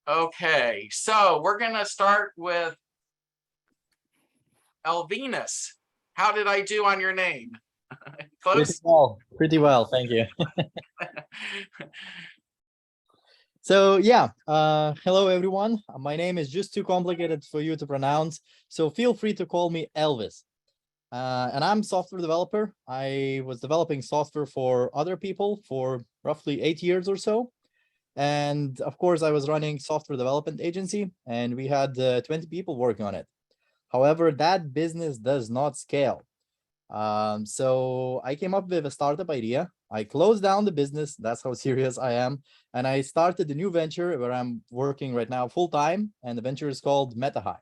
Okay, so we're gonna start with Elvinus. How did I do on your name? Close? Pretty well, thank you. So yeah, hello everyone. My name is just too complicated for you to pronounce, so feel free to call me Elvis. And I'm a software developer. I was developing software for other people for roughly 8 years or so. And of course, I was running software development agency, and we had 20 people working on it. However, that business does not scale. So I came up with a startup idea. I closed down the business. That's how serious I am. And I started a new venture where I'm working right now full time. And the venture is called MetaHigh.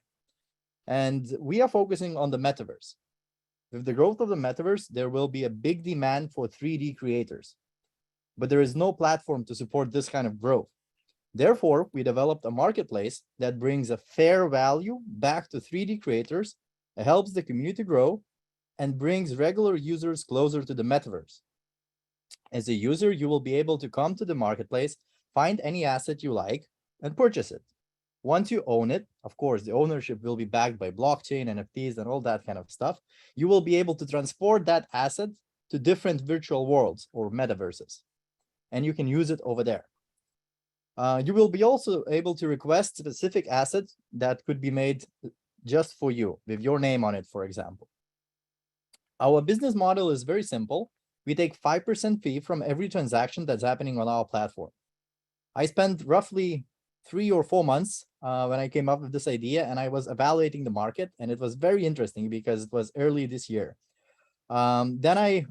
And we are focusing on the metaverse. With the growth of the metaverse, there will be a big demand for 3D creators. But there is no platform to support this kind of growth. Therefore, we developed a marketplace that brings a fair value back to 3D creators, helps the community grow, and brings regular users closer to the metaverse. As a user, you will be able to come to the marketplace, find any asset you like, and purchase it. Once you own it, of course, the ownership will be backed by blockchain, NFTs, and all that kind of stuff. You will be able to transport that asset to different virtual worlds or metaverses, and you can use it over there. You will be also able to request specific assets that could be made just for you, with your name on it, for example. Our business model is very simple. We take 5% fee from every transaction that's happening on our platform. I spent roughly 3 or 4 months when I came up with this idea, and I was evaluating the market, and it was very interesting because it was early this year. Then I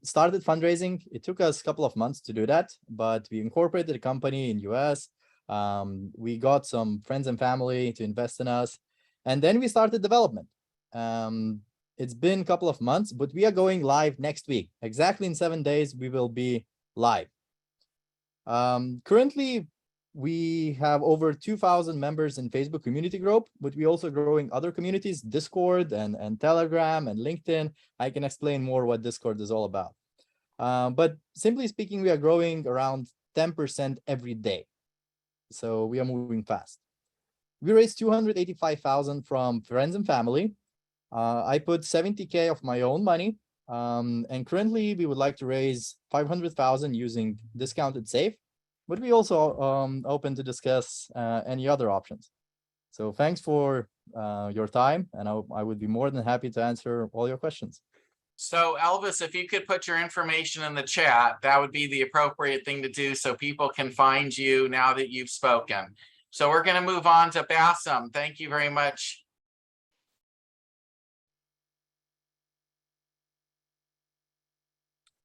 started fundraising. It took us a couple of months to do that, but we incorporated a company in US. We got some friends and family to invest in us, and then we started development. It's been a couple of months, but we are going live next week. Exactly in 7 days, we will be live. Currently, we have over 2,000 members in Facebook community group, but we also growing other communities, Discord and Telegram and LinkedIn. I can explain more what Discord is all about. But simply speaking, we are growing around 10% every day. So we are moving fast. We raised 285,000 from friends and family. I put 70K of my own money. And currently we would like to raise 500,000 using discounted safe, but we also open to discuss any other options. So thanks for your time, and I would be more than happy to answer all your questions. So Elvis, if you could put your information in the chat, that would be the appropriate thing to do so people can find you now that you've spoken. So we're going to move on to Bassam. Thank you very much.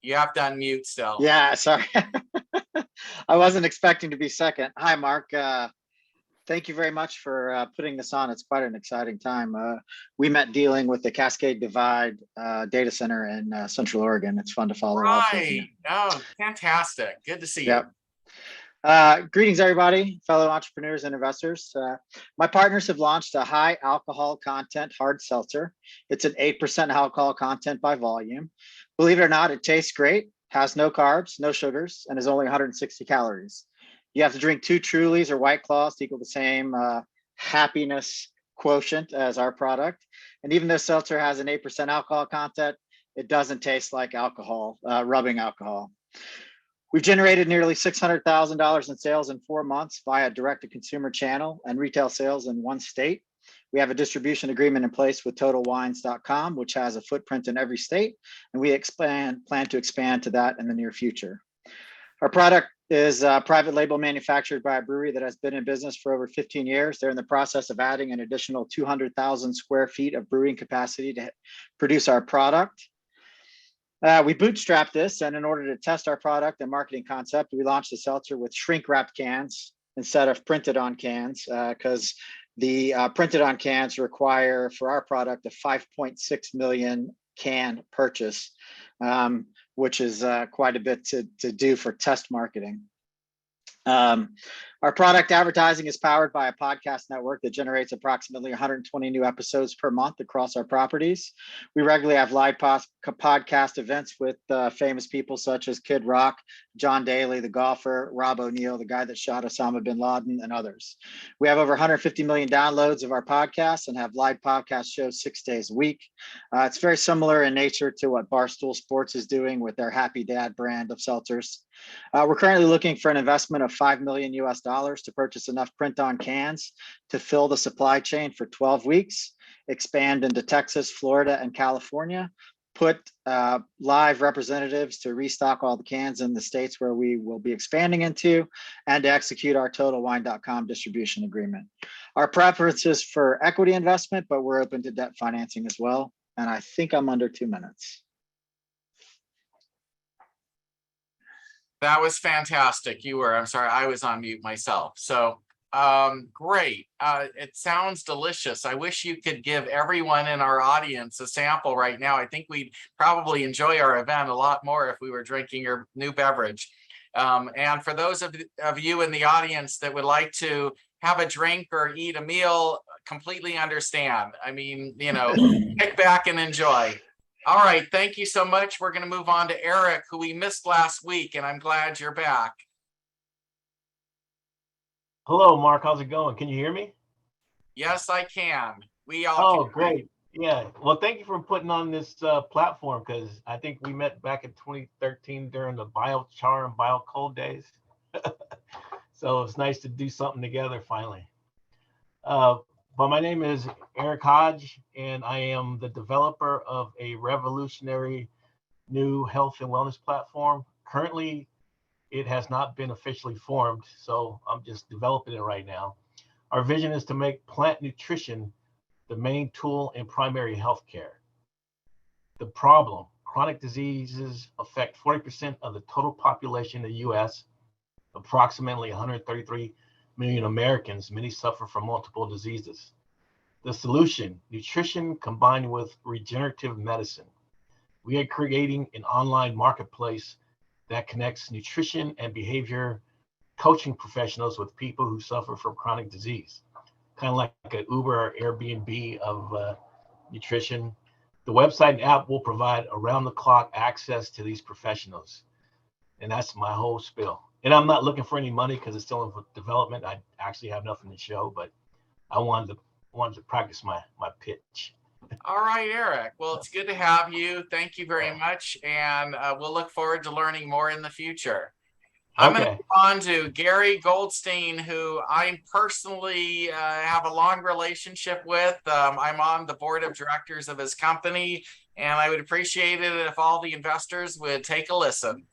You have to unmute still. Yeah, sorry. I wasn't expecting to be second. Hi, Mark. Thank you very much for putting this on. It's quite an exciting time. We met dealing with the Cascade Divide data center in Central Oregon. It's fun to follow. Right. Oh, fantastic. Good to see you. Greetings, everybody, fellow entrepreneurs and investors. My partners have launched a high alcohol content hard seltzer. It's an 8% alcohol content by volume. Believe it or not, it tastes great, has no carbs, no sugars, and is only 160 calories. You have to drink 2 Trulies or White Claws to equal the same happiness quotient as our product. And even though seltzer has an 8% alcohol content, it doesn't taste like alcohol, rubbing alcohol. We've generated nearly $600,000 in sales in 4 months via direct-to-consumer channel and retail sales in 1 state. We have a distribution agreement in place with TotalWines.com, which has a footprint in every state, and we plan to expand to that in the near future. Our product is private label manufactured by a brewery that has been in business for over 15 years. They're in the process of adding an additional 200,000 square feet of brewing capacity to produce our product. We bootstrapped this, and in order to test our product and marketing concept, we launched the seltzer with shrink-wrapped cans instead of printed on cans, because the printed on cans require for our product a 5.6 million can purchase, which is quite a bit to do for test marketing. Our product advertising is powered by a podcast network that generates approximately 120 new episodes per month across our properties. We regularly have live podcast events with famous people such as Kid Rock, John Daly, the golfer, Rob O'Neill, the guy that shot Osama bin Laden, and others. We have over 150 million downloads of our podcast and have live podcast shows 6 days a week. It's very similar in nature to what Barstool Sports is doing with their Happy Dad brand of seltzers. We're currently looking for an investment of $5 million to purchase enough print-on cans to fill the supply chain for 12 weeks, expand into Texas, Florida, and California, put live representatives to restock all the cans in the states where we will be expanding into, and to execute our TotalWine.com distribution agreement. Our preference is for equity investment, but we're open to debt financing as well. And I think I'm under 2 minutes. That was fantastic. You were, I'm sorry, I was on mute myself. So great. It sounds delicious. I wish you could give everyone in our audience a sample right now. I think we'd probably enjoy our event a lot more if we were drinking your new beverage. And for those of you in the audience that would like to have a drink or eat a meal, completely understand. I mean, you know, kick back and enjoy. All right, thank you so much. We're going to move on to Eric, who we missed last week, and I'm glad you're back. Hello, Mark. How's it going? Can you hear me? Yes, I can. We all can. Great. Yeah. Well, thank you for putting on this platform, because I think we met back in 2013 during the biochar and biocoal days. So it's nice to do something together finally. But my name is Eric Hodge, and I am the developer of a revolutionary new health and wellness platform. Currently, it has not been officially formed, so I'm just developing it right now. Our vision is to make plant nutrition the main tool in primary health care. The problem: chronic diseases affect 40% of the total population in the US, approximately 133 million Americans. Many suffer from multiple diseases. The solution: nutrition combined with regenerative medicine. We are creating an online marketplace that connects nutrition and behavior coaching professionals with people who suffer from chronic disease, kind of like an Uber or Airbnb of nutrition. The website and app will provide around-the-clock access to these professionals. And that's my whole spiel. And I'm not looking for any money because it's still in development. I actually have nothing to show, but I wanted to practice my pitch. All right, Eric. Well, it's good to have you. Thank you very much. And we'll look forward to learning more in the future. I'm going to move on to Gary Goldstein, who I personally have a long relationship with. I'm on the board of directors of his company, and I would appreciate it if all the investors would take a listen.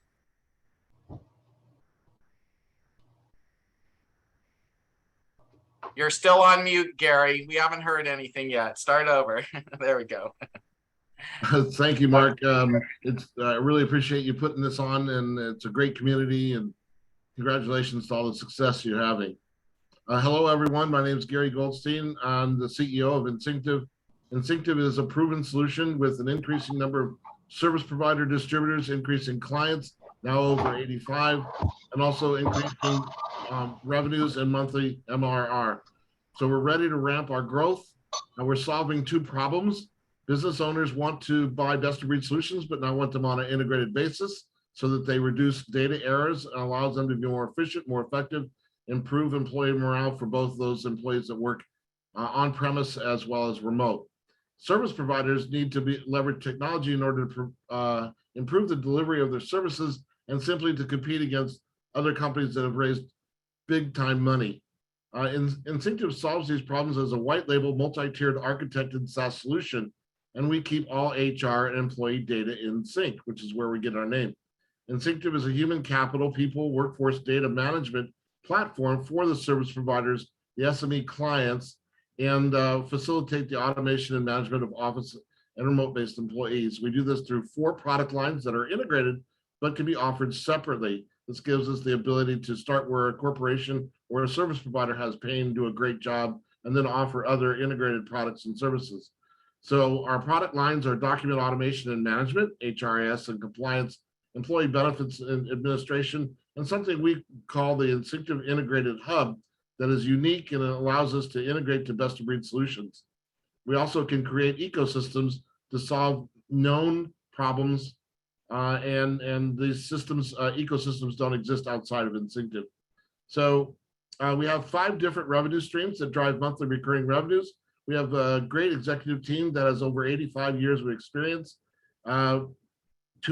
You're still on mute, Gary. We haven't heard anything yet. Start over. There we go. Thank you, Mark. I really appreciate you putting this on, and it's a great community, and congratulations to all the success you're having. Hello, everyone. My name is Gary Goldstein. I'm the CEO of Instinctive. Instinctive is a proven solution with an increasing number of service provider distributors, increasing clients, now over 85, and also increasing revenues and monthly MRR. So we're ready to ramp our growth, and we're solving two problems. Business owners want to buy best-of-breed solutions, but now want them on an integrated basis so that they reduce data errors and allows them to be more efficient, more effective, improve employee morale for both those employees that work on-premise as well as remote. Service providers need to leverage technology in order to improve the delivery of their services and simply to compete against other companies that have raised big-time money. Instinctive solves these problems as a white-label, multi-tiered, architected SaaS solution, and we keep all HR and employee data in sync, which is where we get our name. Instinctive is a human capital, people, workforce data management platform for the service providers, the SME clients, and facilitate the automation and management of office and remote-based employees. We do this through 4 product lines that are integrated, but can be offered separately. This gives us the ability to start where a corporation or a service provider has pain, do a great job, and then offer other integrated products and services. So our product lines are document automation and management, HRIS and compliance, employee benefits and administration, and something we call the Instinctive Integrated Hub that is unique and it allows us to integrate to best of breed solutions. We also can create ecosystems to solve known problems, and these systems, ecosystems don't exist outside of Instinctive. So we have 5 different revenue streams that drive monthly recurring revenues. We have a great executive team that has over 85 years of experience. 2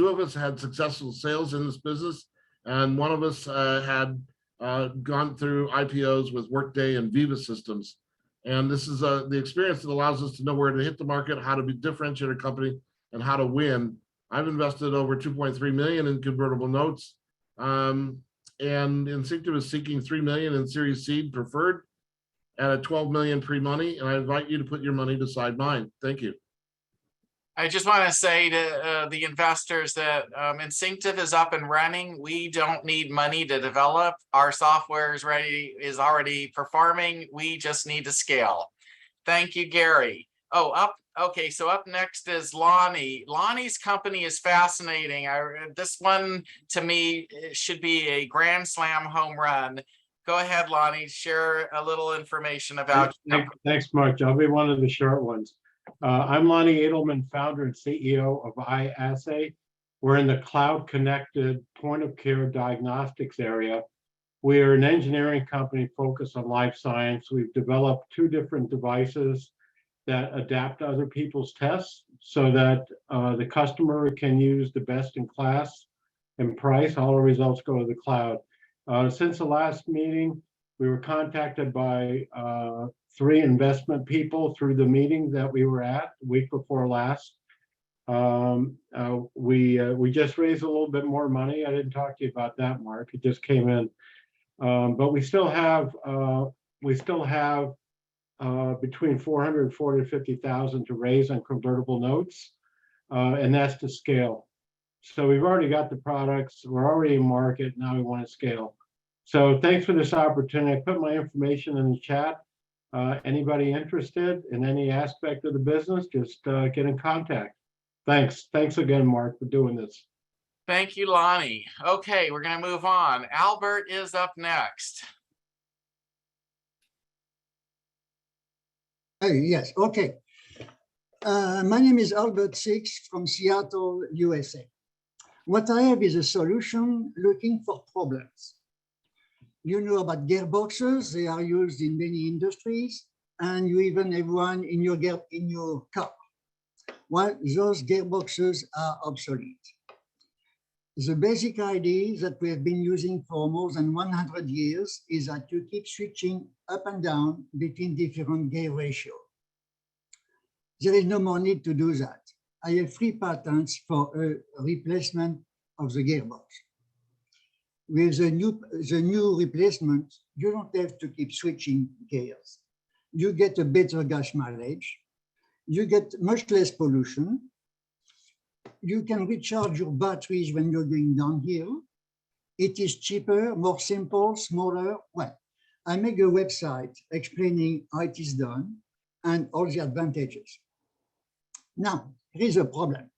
of us had successful sales in this business, and 1 of us had gone through IPOs with Workday and Viva Systems. And this is the experience that allows us to know where to hit the market, how to differentiate a company, and how to win. I've invested over 2.3 million in convertible notes. And Instinctive is seeking 3 million in Series C preferred at a 12 million pre-money. And I invite you to put your money beside mine. Thank you. I just want to say to the investors that Instinctive is up and running. We don't need money to develop. Our software is ready, is already performing. We just need to scale. Thank you, Gary. Oh, okay, so up next is Lonnie. Lonnie's company is fascinating. This one, to me, should be a grand slam home run. Go ahead, Lonnie, share a little information about. Thanks, Mark. I'll be one of the short ones. I'm Lonnie Edelman, founder and CEO of iAssay. We're in the cloud-connected point-of-care diagnostics area. We are an engineering company focused on life science. We've developed 2 different devices that adapt to other people's tests so that the customer can use the best in class and price. All the results go to the cloud. Since the last meeting, we were contacted by 3 investment people through the meeting that we were at the week before last. We just raised a little bit more money. I didn't talk to you about that, Mark. It just came in, but we still have between 400 and 450,000 to raise on convertible notes, and that's to scale. So we've already got the products. We're already in market. Now we want to scale. So thanks for this opportunity. I put my information in the chat. Anybody interested in any aspect of the business, just get in contact. Thanks. Thanks again, Mark, for doing this. Thank you, Lonnie. Okay, we're going to move on. Albert is up next. Yes, okay. My name is Albert Sixx from Seattle, USA. What I have is a solution looking for problems. You know about gearboxes, they are used in many industries, and you even have one in your car. Well, those gearboxes are obsolete. The basic idea that we have been using for more than 100 years is that you keep switching up and down between different gear ratios. There is no more need to do that. I have 3 patents for a replacement of the gearbox. With the new replacement, you don't have to keep switching gears. You get a better gas mileage. You get much less pollution. You can recharge your batteries when you're going downhill. It is cheaper, more simple, smaller. Well, I make a website explaining how it is done and all the advantages. Now, here is a problem.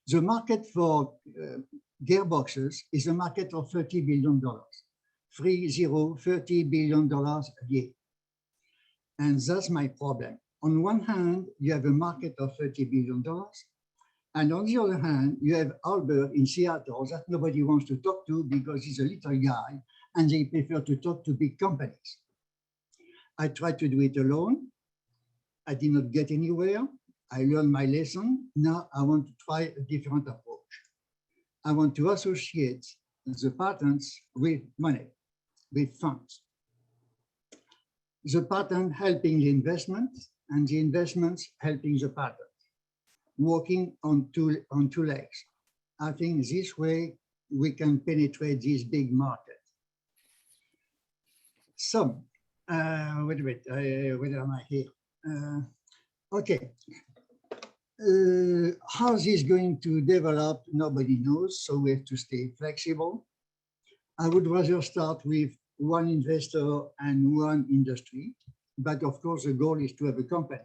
The market for gearboxes is a market of $30 billion, $30 billion a year. And that's my problem. On one hand, you have a market of $30 billion. And on the other hand, you have Albert in Seattle that nobody wants to talk to because he's a little guy and they prefer to talk to big companies. I tried to do it alone. I did not get anywhere. I learned my lesson. Now I want to try a different approach. I want to associate the patents with money, with funds. The patent helping the investment and the investments helping the patent, working on two legs. I think this way we can penetrate this big market. So, wait a minute, where am I here? Okay. How this is going to develop, nobody knows, so we have to stay flexible. I would rather start with one investor and one industry, but of course the goal is to have a company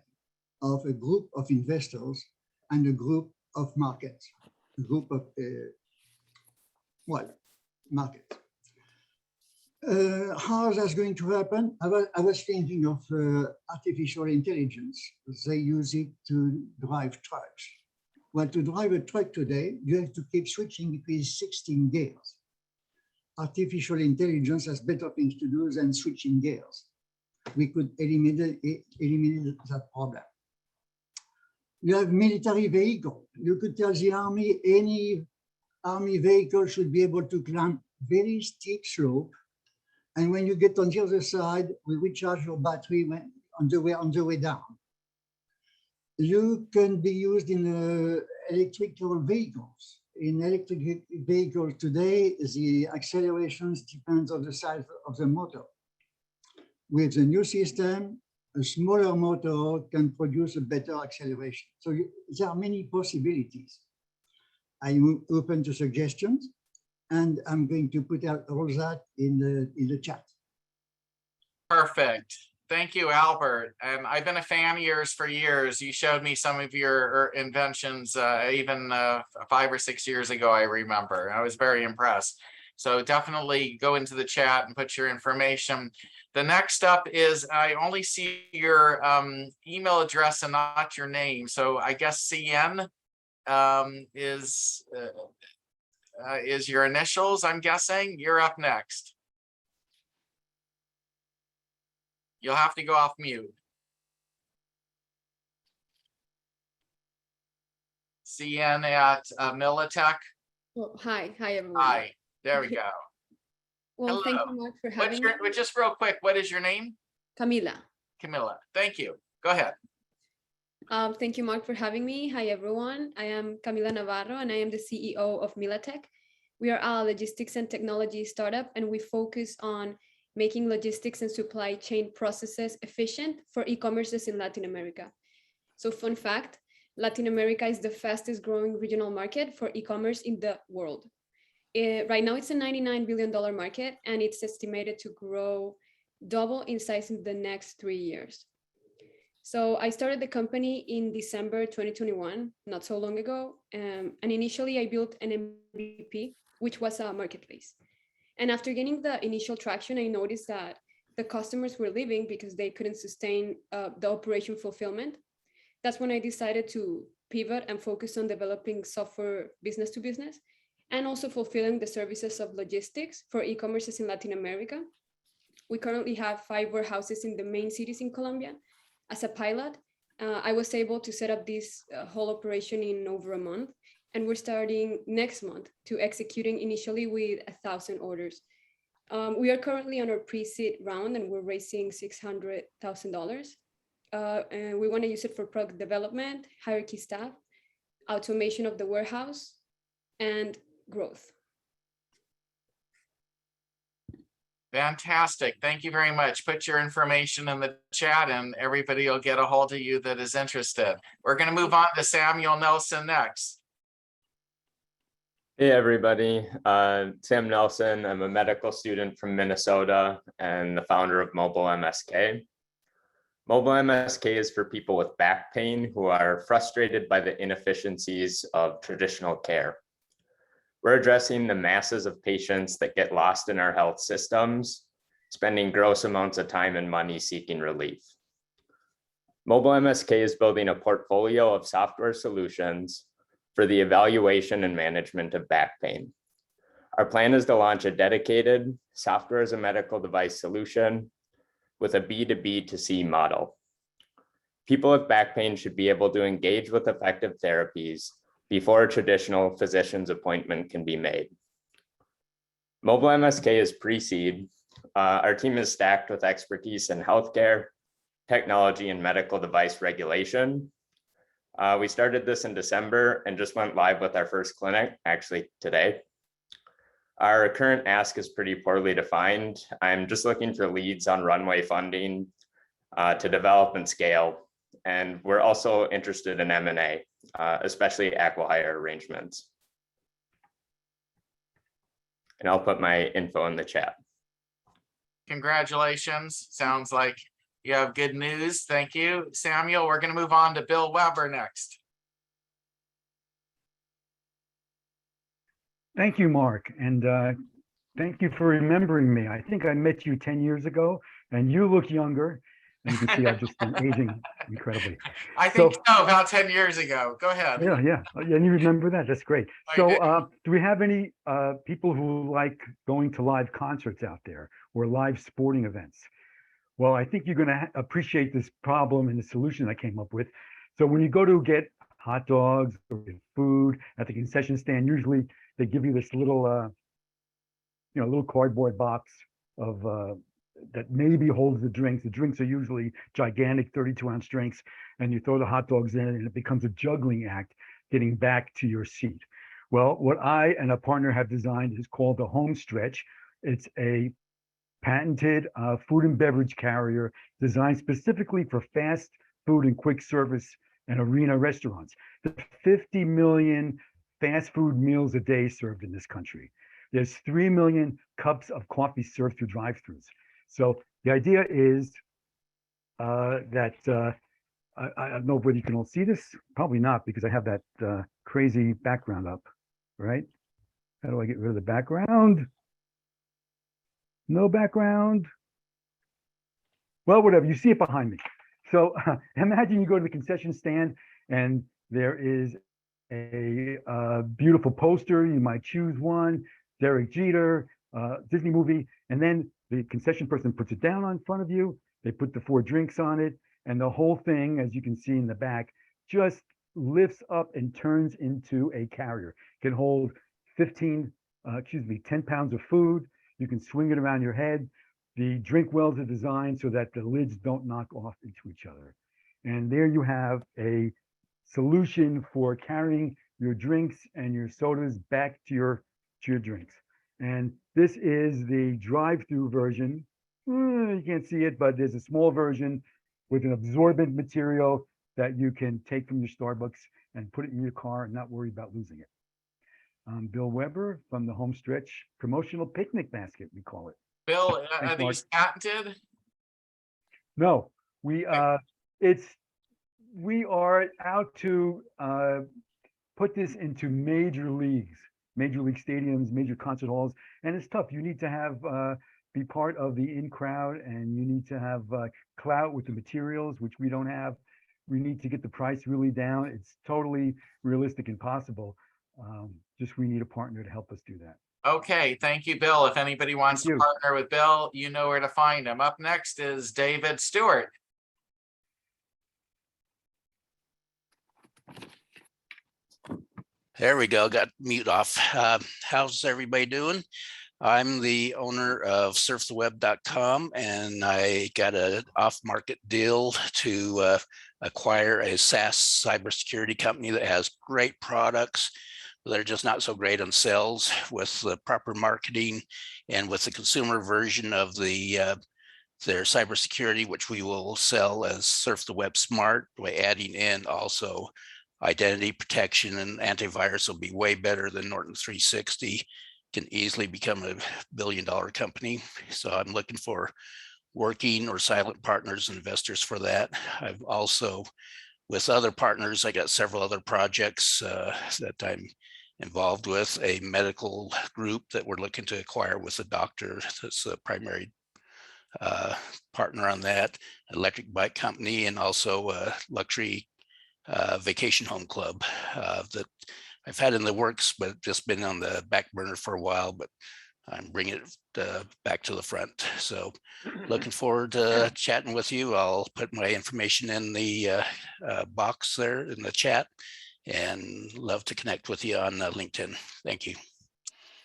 of a group of investors and a group of markets, a group of, markets. How that's going to happen? I was thinking of artificial intelligence. They use it to drive trucks. Well, to drive a truck today, you have to keep switching between 16 gears. Artificial intelligence has better things to do than switching gears. We could eliminate that problem. You have military vehicle. You could tell the army any army vehicle should be able to climb very steep slope. And when you get on the other side, we recharge your battery on the way down. You can be used in electrical vehicles. In electric vehicles today, the accelerations depends on the size of the motor. With the new system, a smaller motor can produce a better acceleration. So there are many possibilities. I'm open to suggestions, and I'm going to put out all that in the chat. Perfect. Thank you, Albert. And I've been a fan of yours for years. You showed me some of your inventions even 5 or 6 years ago, I remember. I was very impressed. So definitely go into the chat and put your information. The next up is, I only see your email address and not your name. So I guess CN is your initials, I'm guessing. You're up next. You'll have to go off mute. CN at Militech. Well, hi everyone. Hi, there we go. Well, thank Hello. you much for What's having your, me. just real quick, what is your name? Camila. Camilla. Thank you. Go ahead. Thank you, Mark, for having me. Hi, everyone. I am Camila Navarro, and I am the CEO of Militech. We are a logistics and technology startup, and we focus on making logistics and supply chain processes efficient for e-commerces in Latin America. So fun fact, Latin America is the fastest growing regional market for e-commerce in the world. Right now, it's a $99 billion market, and it's estimated to grow double in size in the next 3 years. So I started the company in December 2021, not so long ago. And initially I built an MVP, which was a marketplace. And after getting the initial traction, I noticed that the customers were leaving because they couldn't sustain the operation fulfillment. That's when I decided to pivot and focus on developing software business to business and also fulfilling the services of logistics for e-commerces in Latin America. We currently have 5 warehouses in the main cities in Colombia. As a pilot, I was able to set up this whole operation in over a month, and we're starting next month to executing initially with 1,000 orders. We are currently on our pre-seed round, and we're raising $600,000. And we want to use it for product development, hierarchy staff, automation of the warehouse, and growth. Fantastic. Thank you very much. Put your information in the chat and everybody will get a hold of you that is interested. We're going to move on to Samuel Nelson next. Hey everybody, Sam Nelson. I'm a medical student from Minnesota and the founder of Mobile MSK. Mobile MSK is for people with back pain who are frustrated by the inefficiencies of traditional care. We're addressing the masses of patients that get lost in our health systems, spending gross amounts of time and money seeking relief. Mobile MSK is building a portfolio of software solutions for the evaluation and management of back pain. Our plan is to launch a dedicated software as a medical device solution with a B2B2C model. People with back pain should be able to engage with effective therapies before a traditional physician's appointment can be made. Mobile MSK is pre-seed. Our team is stacked with expertise in healthcare, technology, and medical device regulation. We started this in December and just went live with our first clinic, actually today. Our current ask is pretty poorly defined. I'm just looking for leads on runway funding to develop and scale. And we're also interested in M&A, especially acqui-hire arrangements. And I'll put my info in the chat. Congratulations. Sounds like you have good news. Thank you, Samuel. We're going to move on to Bill Weber next. Thank you, Mark. And Thank you for remembering me. I think I met you 10 years ago and you look younger. And you can see I've just been aging incredibly. I think so, about 10 years ago. Go ahead. Yeah. And you remember that. That's great. I So do. do we have any people who like going to live concerts out there or live sporting events? Well, I think you're going to appreciate this problem and the solution I came up with. So when you go to get hot dogs or get food at the concession stand, usually they give you this little, little cardboard box of that maybe holds the drinks. The drinks are usually gigantic 32-ounce drinks, and you throw the hot dogs in and it becomes a juggling act getting back to your seat. Well, what I and a partner have designed is called the Home Stretch. It's a patented food and beverage carrier designed specifically for fast food and quick service and arena restaurants. There's 50 million fast food meals a day served in this country. There's 3 million cups of coffee served through drive-thrus. So the idea is that I don't know whether you can all see this. Probably not, because I have that crazy background up, right? How do I get rid of the background? No background. Well, whatever, you see it behind me. So imagine you go to the concession stand and there is a beautiful poster. You might choose one, Derek Jeter, Disney movie, and then the concession person puts it down in front of you. They put the 4 drinks on it, and the whole thing, as you can see in the back, just lifts up and turns into a carrier. It can hold 10 pounds of food. You can swing it around your head. The drink wells are designed so that the lids don't knock off into each other. And there you have a solution for carrying your drinks and your sodas back to your drinks. And this is the drive-through version. You can't see it, but there's a small version with an absorbent material that you can take from your Starbucks and put it in your car and not worry about losing it. Bill Weber from the Home Stretch Promotional Picnic Basket, we call it. Bill, are Thanks, Mark. these patented? No, we are out to put this into major league stadiums, major concert halls, and it's tough. You need to have be part of the in crowd, and you need to have clout with the materials, which we don't have. We need to get the price really down. It's totally realistic and possible. Just we need a partner to help us do that. Okay, thank you, Bill. If anybody wants to partner with Bill, you know where to find him. Up next is David Stewart. There we go, got mute off. How's everybody doing? I'm the owner of surftheweb.com, and I got an off-market deal to acquire a SaaS cybersecurity company that has great products that are just not so great on sales. With the proper marketing and with the consumer version of their cybersecurity, which we will sell as Surf the Web Smart, by adding in also identity protection and antivirus, will be way better than Norton 360. Can easily become a billion-dollar company. So I'm looking for working or silent partners, investors for that. I've also, with other partners, I got several other projects that I'm involved with. A medical group that we're looking to acquire with a doctor that's the primary partner on that, electric bike company, and also a luxury vacation home club that I've had in the works, but just been on the back burner for a while, but I'm bringing it back to the front. So looking forward to chatting with you. I'll put my information in the box there in the chat, and love to connect with you on LinkedIn. Thank you.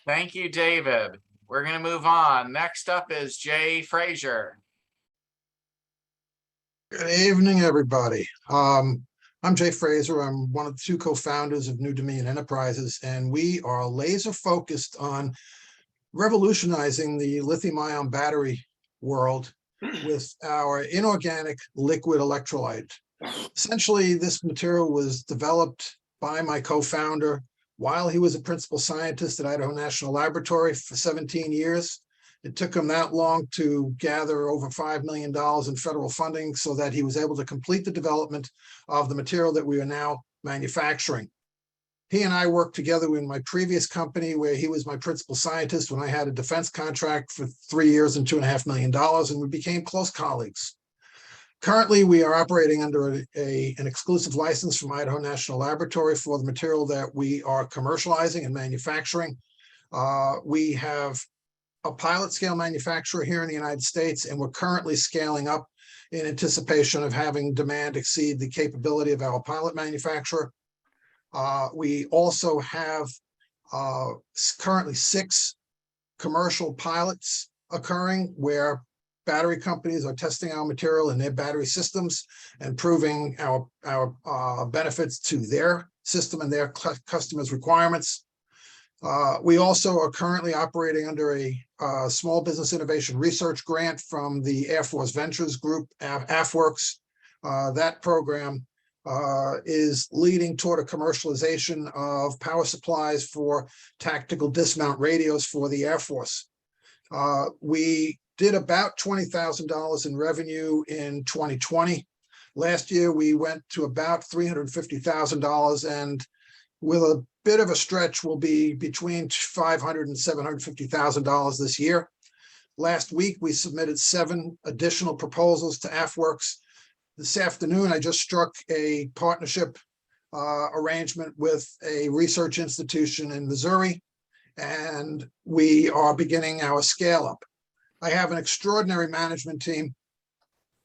Thank you, David. We're going to move on. Next up is Jay Fraser. Good evening, everybody. I'm Jay Fraser. I'm one of the 2 co-founders of New Dominion Enterprises, and we are laser focused on revolutionizing the lithium-ion battery world with our inorganic liquid electrolyte. Essentially, this material was developed by my co-founder while he was a principal scientist at Idaho National Laboratory for 17 years. It took him that long to gather over $5 million in federal funding so that he was able to complete the development of the material that we are now manufacturing. He and I worked together in my previous company where he was my principal scientist when I had a defense contract for 3 years and $2.5 million, and we became close colleagues. Currently, we are operating under an exclusive license from Idaho National Laboratory for the material that we are commercializing and manufacturing. We have a pilot scale manufacturer here in the United States, and we're currently scaling up in anticipation of having demand exceed the capability of our pilot manufacturer. We also have currently 6 commercial pilots occurring where battery companies are testing our material in their battery systems and proving our benefits to their system and their customers' requirements. We also are currently operating under a small business innovation research grant from the Air Force Ventures Group, AFWorks. That program is leading toward a commercialization of power supplies for tactical dismount radios for the Air Force. We did about $20,000 in revenue in 2020. Last year, we went to about $350,000, and with a bit of a stretch, will be between $500,000 and $750,000 this year. Last week, we submitted 7 additional proposals to AFWorks. This afternoon, I just struck a partnership arrangement with a research institution in Missouri, and we are beginning our scale up. I have an extraordinary management team.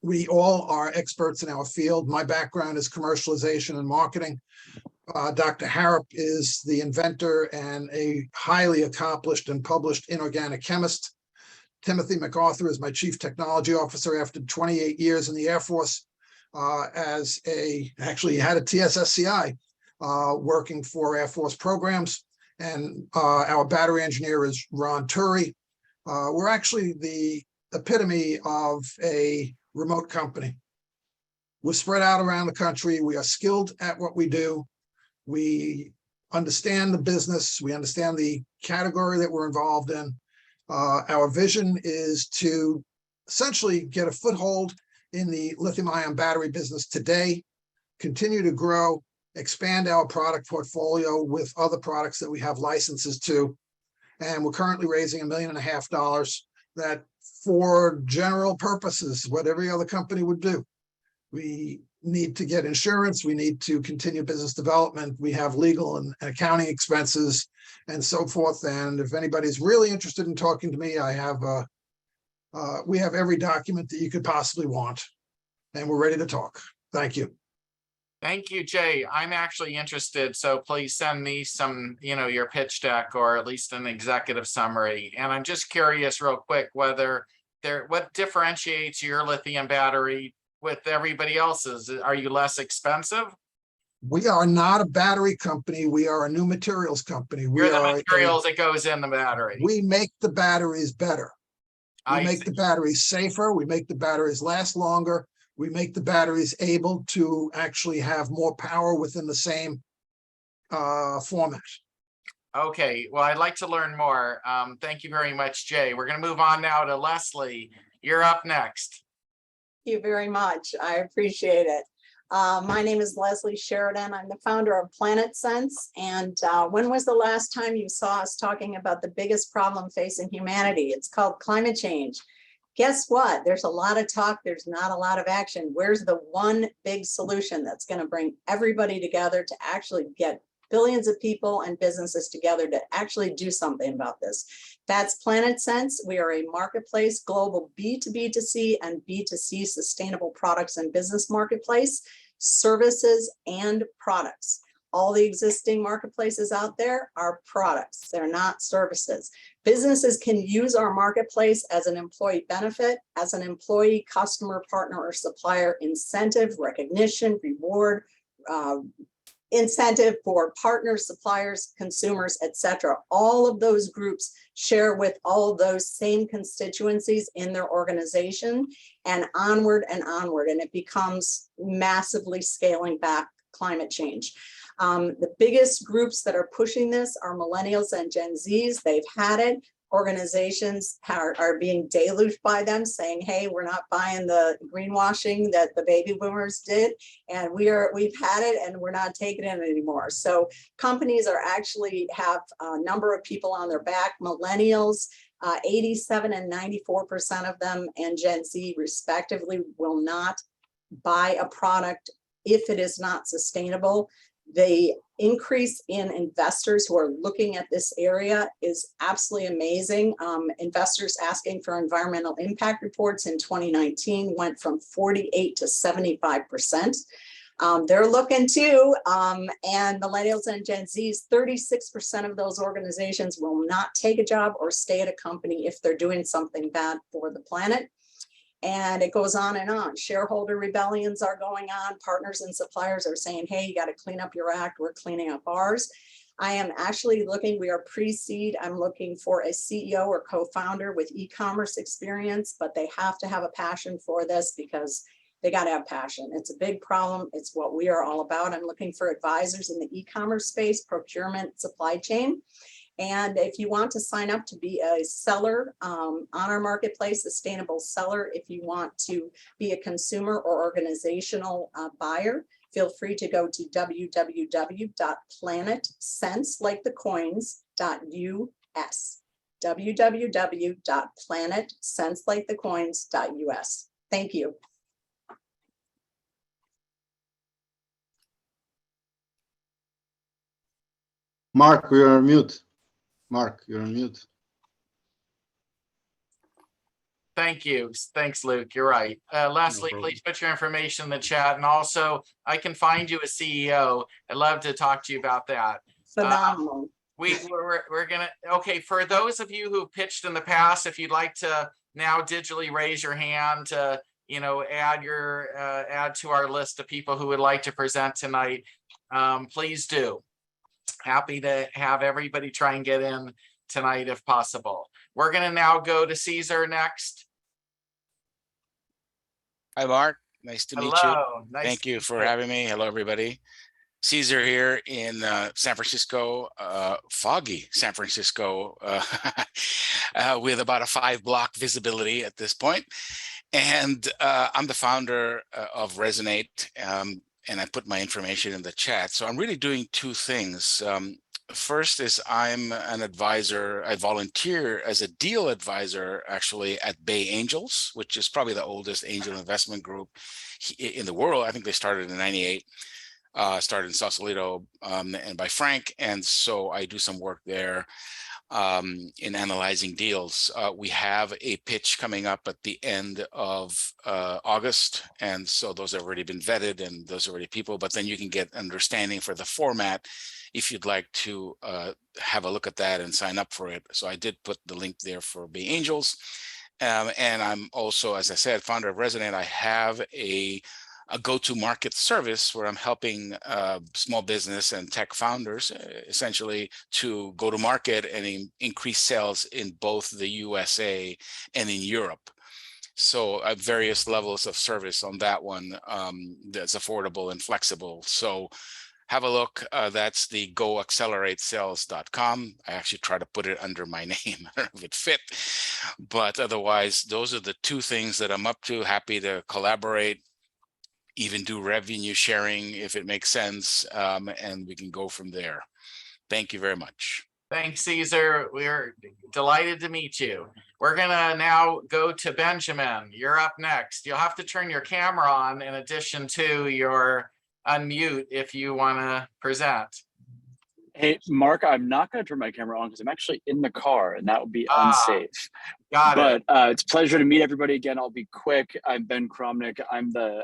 We all are experts in our field. My background is commercialization and marketing. Dr. Harrop is the inventor and a highly accomplished and published inorganic chemist. Timothy MacArthur is my chief technology officer after 28 years in the Air Force actually he had a TSSCI working for Air Force programs. And our battery engineer is Ron Turi. We're actually the epitome of a remote company. We're spread out around the country. We are skilled at what we do. We understand the business. We understand the category that we're involved in. Our vision is to essentially get a foothold in the lithium-ion battery business today, continue to grow, expand our product portfolio with other products that we have licenses to. And we're currently raising $1.5 million that for general purposes, what every other company would do. We need to get insurance. We need to continue business development. We have legal and accounting expenses and so forth. And if anybody's really interested in talking to me, we have every document that you could possibly want, and we're ready to talk. Thank you. Thank you, Jay. I'm actually interested, so please send me some, your pitch deck or at least an executive summary. And I'm just curious real quick what differentiates your lithium battery with everybody else's? Are you less expensive? We are not a battery company. We are a new materials company. You're the materials that goes in the battery. We make the batteries better. We make the batteries safer. We make the batteries last longer. We make the batteries able to actually have more power within the same format. Okay, well, I'd like to learn more. Thank you very much, Jay. We're going to move on now to Leslie. You're up next. Thank you very much. I appreciate it. My name is Leslie Sheridan. I'm the founder of Planet Sense. And when was the last time you saw us talking about the biggest problem facing humanity? It's called climate change. Guess what? There's a lot of talk. There's not a lot of action. Where's the one big solution that's going to bring everybody together to actually get billions of people and businesses together to actually do something about this? That's Planet Sense. We are a marketplace, global B2B2C and B2C sustainable products and business marketplace, services and products. All the existing marketplaces out there are products. They're not services. Businesses can use our marketplace as an employee benefit, as an employee, customer, partner, or supplier incentive, recognition, reward, incentive for partners, suppliers, consumers, etc. All of those groups share with all of those same constituencies in their organization, and onward and onward, and it becomes massively scaling back climate change. The biggest groups that are pushing this are millennials and Gen Zs. They've had it. organizations are being deluged by them, saying, hey, we're not buying the greenwashing that the baby boomers did, and we've had it and we're not taking it anymore. So companies are actually have a number of people on their back, millennials, 87 and 94% of them, and Gen Z respectively, will not buy a product if it is not sustainable. The increase in investors who are looking at this area is absolutely amazing. Investors asking for environmental impact reports in 2019 went from 48 to 75%. They're looking too, and millennials and Gen Zs, 36% of those organizations will not take a job or stay at a company if they're doing something bad for the planet. And it goes on and on. Shareholder rebellions are going on. Partners and suppliers are saying, hey, you got to clean up your act. We're cleaning up ours. I am actually looking, we are pre-seed. I'm looking for a CEO or co-founder with e-commerce experience, but they have to have a passion for this because they got to have passion. It's a big problem. It's what we are all about. I'm looking for advisors in the e-commerce space, procurement, supply chain. And if you want to sign up to be a seller on our marketplace, sustainable seller, if you want to be a consumer or organizational buyer, feel free to go to www.planetsenselikethecoins.us. www.planetsenselikethecoins.us. Thank you. Mark, we are on mute. Mark, you're on mute. Thank you. Thanks, Luke. You're right. Leslie, please put your information in the chat. And also, I can find you a CEO. I'd love to talk to you about that. Phenomenal. We're gonna, okay, for those of you who pitched in the past, if you'd like to now digitally raise your hand to, you know, add to our list of people who would like to present tonight, please do. Happy to have everybody try and get in tonight if possible. We're going to now go to Caesar next. Hi, Mark. Nice to meet you. Hello. Nice Thank you for having me. Hello, everybody. Caesar here in San Francisco, foggy San Francisco, with about a 5-block visibility at this point. And I'm the founder of Resonate. And I put my information in the chat. So I'm really doing two things. First is I'm an advisor. I volunteer as a deal advisor actually at Bay Angels, which is probably the oldest angel investment group in the world. I think they started in '98, started in Sausalito and by Frank. And so I do some work there in analyzing deals. We have a pitch coming up at the end of August. And so those have already been vetted and those are already people, but then you can get understanding for the format if you'd like to have a look at that and sign up for it. So I did put the link there for Bay Angels. And I'm also, as I said, founder of Resonate. I have a go-to-market service where I'm helping small business and tech founders essentially to go to market and increase sales in both the USA and in Europe. So various levels of service on that one that's affordable and flexible. So have a look. That's the goacceleratesales.com. I actually try to put it under my name. I don't know if it fit, but otherwise, those are the two things that I'm up to. Happy to collaborate, even do revenue sharing if it makes sense, and we can go from there. Thank you very much. Thanks, Caesar. We're delighted to meet you. We're gonna now go to Benjamin. You're up next. You'll have to turn your camera on in addition to your unmute if you want to present. Hey, Mark, I'm not going to turn my camera on because I'm actually in the car and that would be unsafe. Got it. But it's a pleasure to meet everybody again. I'll be quick. I'm Ben Kromnick. I'm the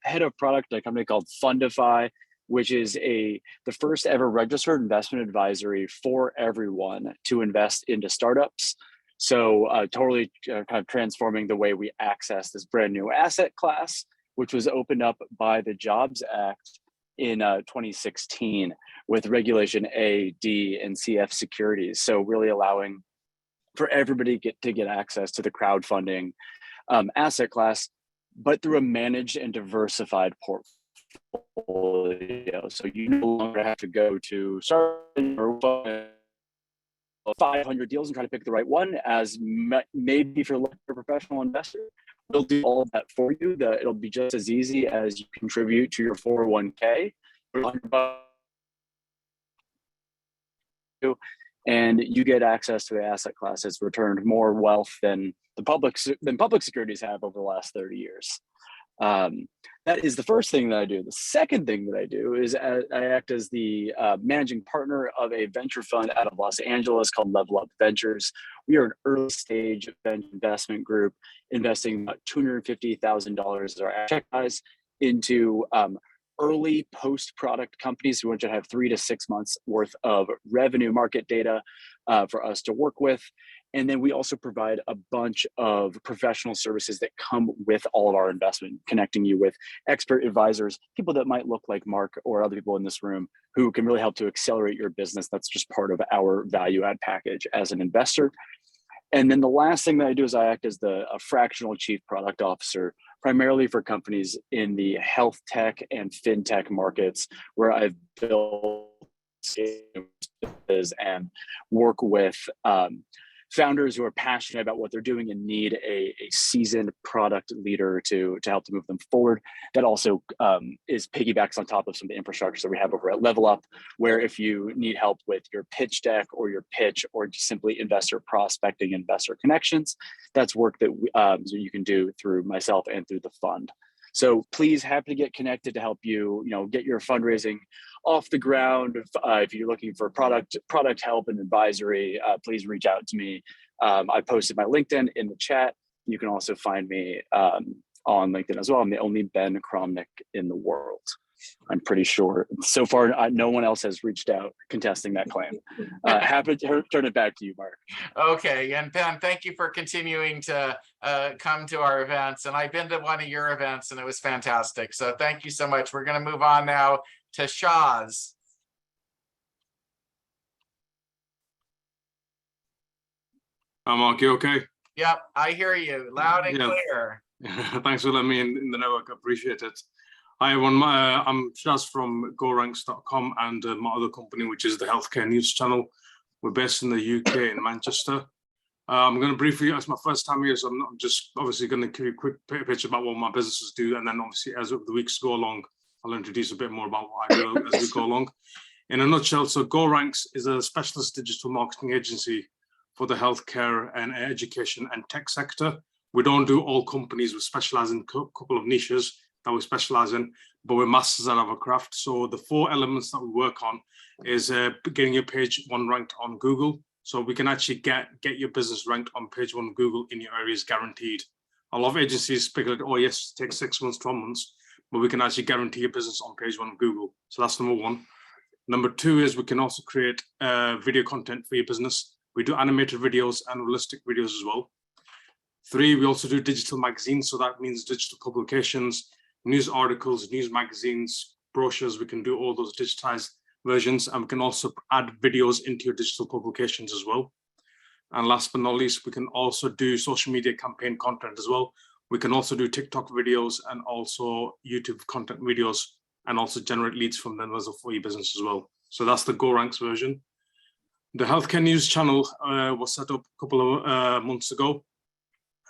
head of product at a company called Fundify, which is the first ever registered investment advisory for everyone to invest into startups. So totally kind of transforming the way we access this brand new asset class, which was opened up by the Jobs Act in 2016 with Regulation A, D, and CF securities. So really allowing for everybody to get access to the crowdfunding asset class, but through a managed and diversified portfolio. So you no longer have to go to 500 deals and try to pick the right one, as maybe if you're looking for a professional investor, we'll do all of that for you. It'll be just as easy as you contribute to your 401k, and you get access to the asset class that's returned more wealth than public securities have over the last 30 years. That is the first thing that I do. The second thing that I do is I act as the managing partner of a venture fund out of Los Angeles called Level Up Ventures. We are an early stage venture investment group investing about $250,000 as our exercise into early post-product companies who want to have 3 to 6 months worth of revenue market data for us to work with. And then we also provide a bunch of professional services that come with all of our investment, connecting you with expert advisors, people that might look like Mark or other people in this room who can really help to accelerate your business. That's just part of our value add package as an investor. And then the last thing that I do is I act as a fractional chief product officer, primarily for companies in the health tech and fintech markets, where I've built and work with founders who are passionate about what they're doing and need a seasoned product leader to help to move them forward. That also is piggybacks on top of some of the infrastructure that we have over at Level Up, where if you need help with your pitch deck or your pitch or just simply investor prospecting, investor connections, that's work that you can do through myself and through the fund. So please, happy to get connected to help you, get your fundraising off the ground. If you're looking for product help and advisory, please reach out to me. I posted my LinkedIn in the chat. You can also find me on LinkedIn as well. I'm the only Ben Cromnick in the world. I'm pretty sure. So far, no one else has reached out contesting that claim. Happy to turn it back to you, Mark. Okay, and Ben, thank you for continuing to come to our events. And I've been to one of your events and it was fantastic. So thank you so much. We're going to move on now to Shaz. Mark, you okay? Yep, I hear you loud and clear. Thanks for letting me in the network. I appreciate it. Hi everyone, I'm Shaz from GoRanks.com and my other company, which is the Healthcare News Channel. We're based in the UK in Manchester. I'm going to briefly, it's my first time here, so I'm just obviously going to give you a quick pitch about what my businesses do, and then obviously as the weeks go along, I'll introduce a bit more about what I do as we go along. In a nutshell, so GoRanks is a specialist digital marketing agency for the healthcare and education and tech sector. We don't do all companies, we specialize in a couple of niches that we specialize in, but we're masters at our craft. So the 4 elements that we work on is getting your page 1 ranked on Google. So we can actually get your business ranked on page 1 of Google in your areas guaranteed. A lot of agencies speculate, oh yes, it takes 6 months, 12 months, but we can actually guarantee your business on page 1 of Google. So that's number 1. Number 2 is we can also create video content for your business. We do animated videos and realistic videos as well. 3, we also do digital magazines. So that means digital publications, news articles, news magazines, brochures. We can do all those digitized versions, and we can also add videos into your digital publications as well. And last but not least, we can also do social media campaign content as well. We can also do TikTok videos and also YouTube content videos, and also generate leads from them as a for your business as well. So that's the GoRanks version. The Healthcare News Channel was set up a couple of months ago.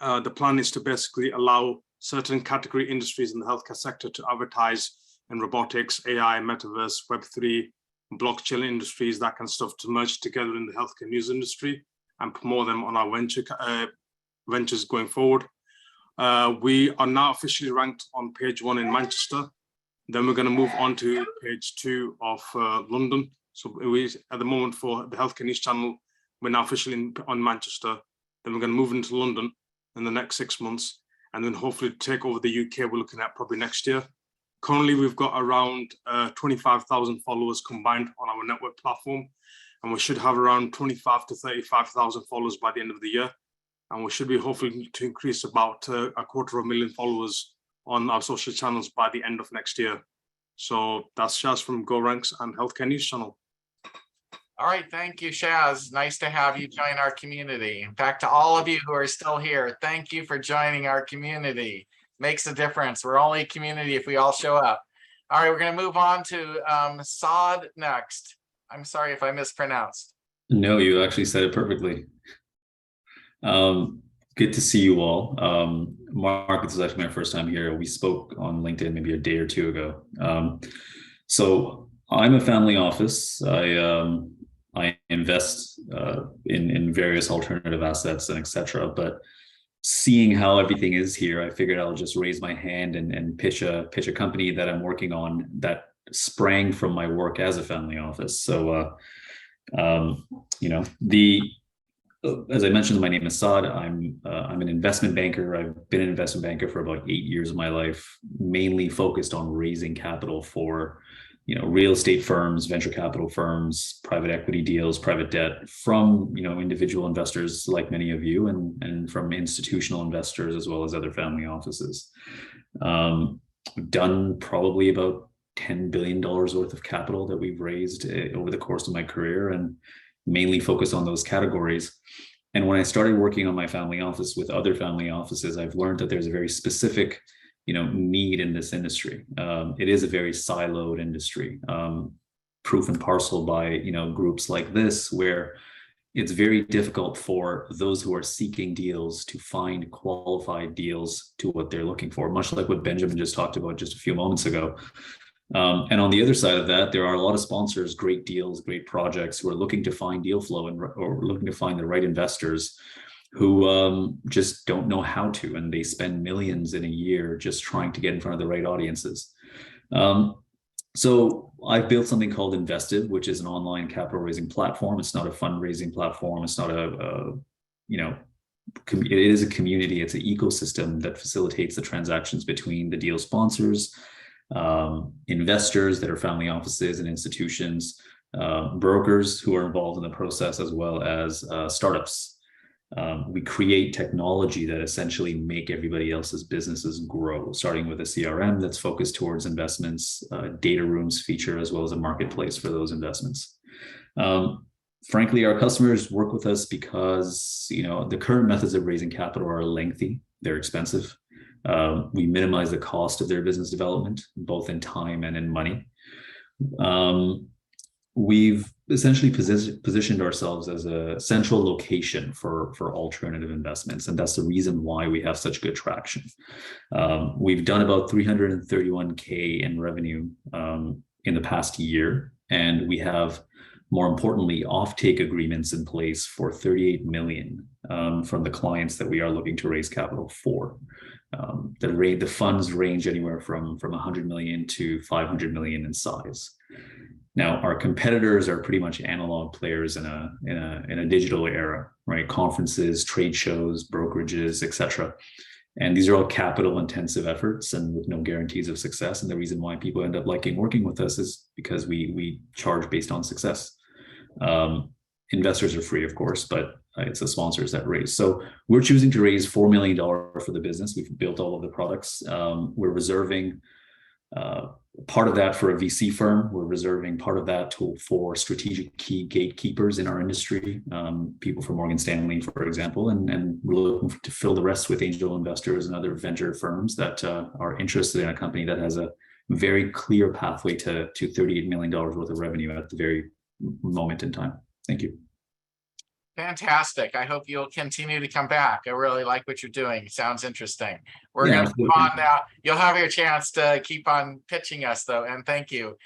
The plan is to basically allow certain category industries in the healthcare sector to advertise in robotics, AI, metaverse, Web3, blockchain industries, that kind of stuff, to merge together in the healthcare news industry and promote them on our ventures going forward. We are now officially ranked on page 1 in Manchester. Then we're going to move on to page 2 of London. So we, at the moment for the Healthcare News Channel, we're now officially on Manchester. Then we're going to move into London in the next 6 months, and then hopefully take over the UK. We're looking at probably next year. Currently, we've got around 25,000 followers combined on our network platform, and we should have around 25 to 35,000 followers by the end of the year. And we should be hopefully to increase about 250,000 followers on our social channels by the end of next year. So that's Shaz from GoRanks and Healthcare News Channel. All right, thank you, Shaz. Nice to have you join our community. In fact, to all of you who are still here, thank you for joining our community. Makes a difference. We're only a community if we all show up. All right, we're going to move on to Saad next. I'm sorry if I mispronounced. No, you actually said it perfectly. Good to see you all. Mark, this is actually my first time here. We spoke on LinkedIn maybe a day or two ago. So I'm a family office. I invest in various alternative assets and etc. But seeing how everything is here, I figured I'll just raise my hand and pitch a company that I'm working on that sprang from my work as a family office. So as I mentioned, my name is Saad. I'm an investment banker. I've been an investment banker for about 8 years of my life, mainly focused on raising capital for, real estate firms, venture capital firms, private equity deals, private debt from, individual investors like many of you, and from institutional investors as well as other family offices. Done probably about $10 billion worth of capital that we've raised over the course of my career, and mainly focus on those categories. And when I started working on my family office with other family offices, I've learned that there's a very specific, need in this industry. It is a very siloed industry, proof and parcel by, groups like this, where it's very difficult for those who are seeking deals to find qualified deals to what they're looking for, much like what Benjamin just talked about just a few moments ago. And on the other side of that, there are a lot of sponsors, great deals, great projects who are looking to find deal flow or looking to find the right investors who just don't know how to, and they spend millions in a year just trying to get in front of the right audiences. So I've built something called Invested, which is an online capital raising platform. It's not a fundraising platform. It's not it is a community. It's an ecosystem that facilitates the transactions between the deal sponsors, investors that are family offices and institutions, brokers who are involved in the process, as well as startups. We create technology that essentially make everybody else's businesses grow, starting with a CRM that's focused towards investments, data rooms feature, as well as a marketplace for those investments. Frankly, our customers work with us because, the current methods of raising capital are lengthy, they're expensive. We minimize the cost of their business development, both in time and in money. We've essentially positioned ourselves as a central location for alternative investments, and that's the reason why we have such good traction. We've done about 331K in revenue in the past year, and we have, more importantly, offtake agreements in place for 38 million from the clients that we are looking to raise capital for. The funds range anywhere from 100 million to 500 million in size. Now, our competitors are pretty much analog players in a digital era, right? Conferences, trade shows, brokerages, etc. And these are all capital intensive efforts and with no guarantees of success. And the reason why people end up liking working with us is because we charge based on success. Investors are free, of course, but it's the sponsors that raise. So we're choosing to raise $4 million for the business. We've built all of the products. We're reserving part of that for a VC firm. We're reserving part of that for strategic key gatekeepers in our industry, people from Morgan Stanley, for example, and we're looking to fill the rest with angel investors and other venture firms that are interested in a company that has a very clear pathway to $38 million worth of revenue at the very moment in time. Thank you. Fantastic. I hope you'll continue to come back. I really like what you're doing. Sounds interesting. We're going to move on now. You'll have your chance to keep on pitching us, though, and thank you.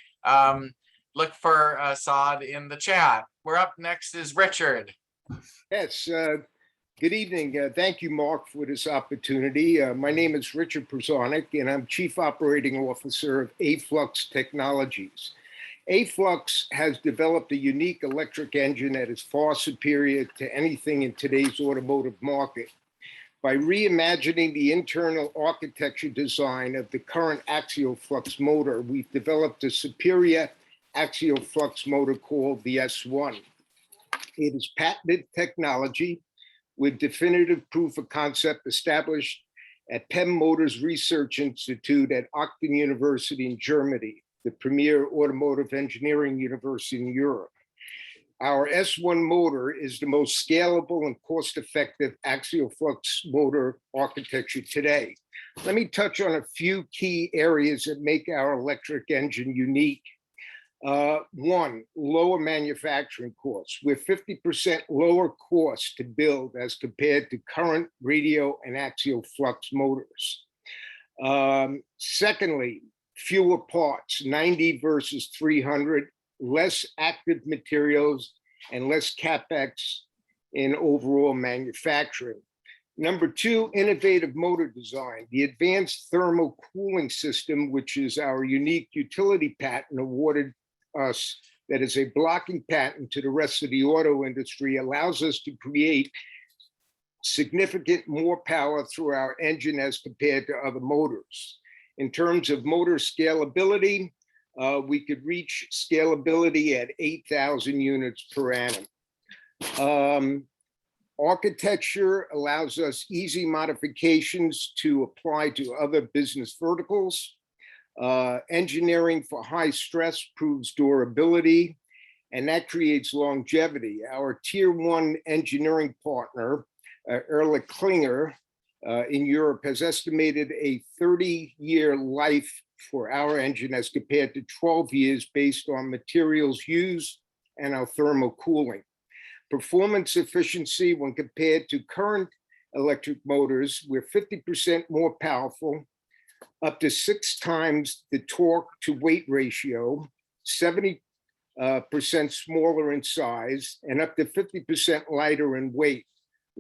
Look for Saad in the chat. We're up next is Richard. Yes. Good evening. Thank you, Mark, for this opportunity. My name is Richard Przonik, and I'm Chief Operating Officer of Aflux Technologies. Aflux has developed a unique electric engine that is far superior to anything in today's automotive market. By reimagining the internal architecture design of the current axial flux motor, we've developed a superior axial flux motor called the S1. It is patented technology with definitive proof of concept established at PEM Motors Research Institute at Aachen University in Germany, the premier automotive engineering university in Europe. Our S1 motor is the most scalable and cost-effective axial flux motor architecture today. Let me touch on a few key areas that make our electric engine unique. One, lower manufacturing costs. We're 50% lower cost to build as compared to current radial and axial flux motors. Secondly, fewer parts, 90 versus 300, less active materials, and less CapEx in overall manufacturing. Number two, innovative motor design. The advanced thermal cooling system, which is our unique utility patent awarded us, that is a blocking patent to the rest of the auto industry, allows us to create significant more power through our engine as compared to other motors. In terms of motor scalability, we could reach scalability at 8,000 units per annum. Architecture allows us easy modifications to apply to other business verticals. Engineering for high stress proves durability, and that creates longevity. Our tier one engineering partner, Erlich Klinger in Europe, has estimated a 30-year life for our engine as compared to 12 years based on materials used and our thermal cooling. Performance efficiency when compared to current electric motors, we're 50% more powerful, up to 6 times the torque to weight ratio, 70% smaller in size, and up to 50% lighter in weight.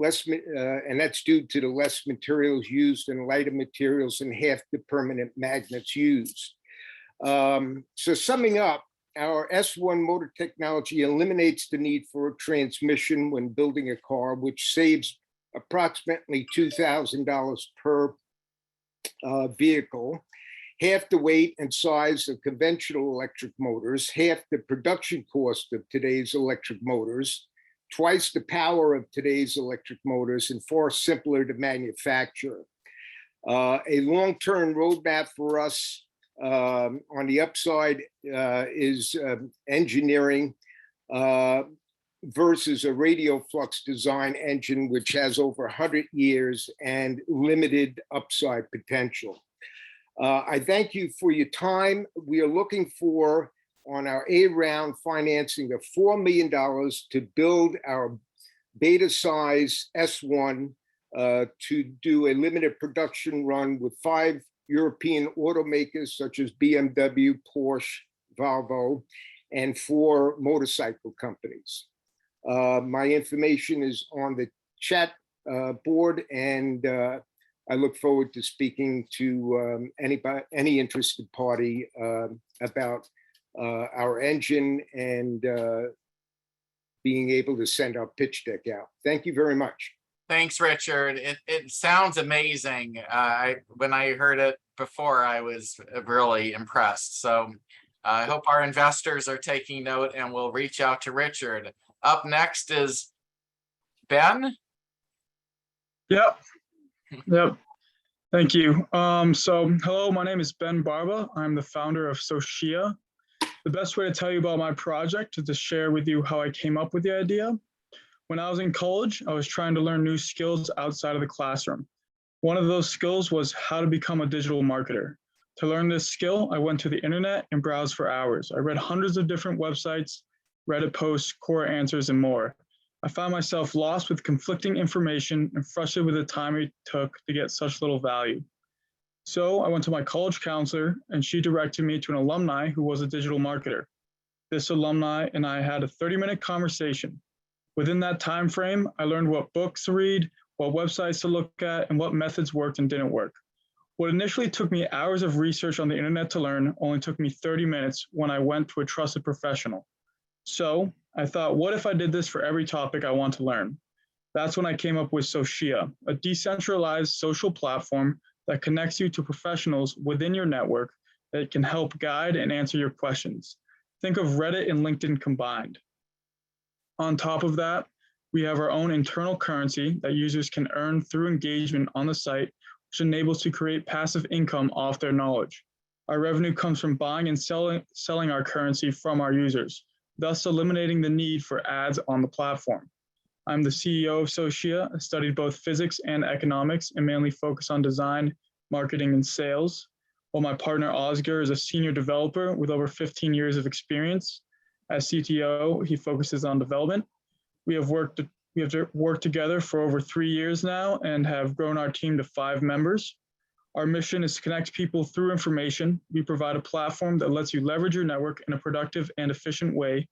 And that's due to the less materials used and lighter materials and half the permanent magnets used. So summing up, our S1 motor technology eliminates the need for a transmission when building a car, which saves approximately $2,000 per vehicle, half the weight and size of conventional electric motors, half the production cost of today's electric motors, twice the power of today's electric motors, and far simpler to manufacture. A long-term roadmap for us on the upside is engineering versus a radial flux design engine, which has over 100 years and limited upside potential. I thank you for your time. We are looking for, on our A round financing, of $4 million to build our beta size S1 to do a limited production run with 5 European automakers such as BMW, Porsche, Volvo, and 4 motorcycle companies. My information is on the chat board, and I look forward to speaking to any interested party about our engine and being able to send our pitch deck out. Thank you very much. Thanks, Richard. It sounds amazing. When I heard it before, I was really impressed. So I hope our investors are taking note and will reach out to Richard. Up next is Ben. Yep. Thank you. So hello, my name is Ben Barba. I'm the founder of Socia. The best way to tell you about my project is to share with you how I came up with the idea. When I was in college, I was trying to learn new skills outside of the classroom. One of those skills was how to become a digital marketer. To learn this skill, I went to the internet and browsed for hours. I read hundreds of different websites, Reddit posts, core answers, and more. I found myself lost with conflicting information and frustrated with the time it took to get such little value. So I went to my college counselor, and she directed me to an alumni who was a digital marketer. This alumni and I had a 30-minute conversation. Within that time frame, I learned what books to read, what websites to look at, and what methods worked and didn't work. What initially took me hours of research on the internet to learn only took me 30 minutes when I went to a trusted professional. So I thought, what if I did this for every topic I want to learn? That's when I came up with Socia, a decentralized social platform that connects you to professionals within your network that can help guide and answer your questions. Think of Reddit and LinkedIn combined. On top of that, we have our own internal currency that users can earn through engagement on the site, which enables to create passive income off their knowledge. Our revenue comes from buying and selling our currency from our users, thus eliminating the need for ads on the platform. I'm the CEO of Socia. I studied both physics and economics and mainly focus on design, marketing, and sales. while my partner Oscar is a senior developer with over 15 years of experience. As CTO, he focuses on development. We have worked together for over 3 years now and have grown our team to 5 members. Our mission is to connect people through information. We provide a platform that lets you leverage your network in a productive and efficient way,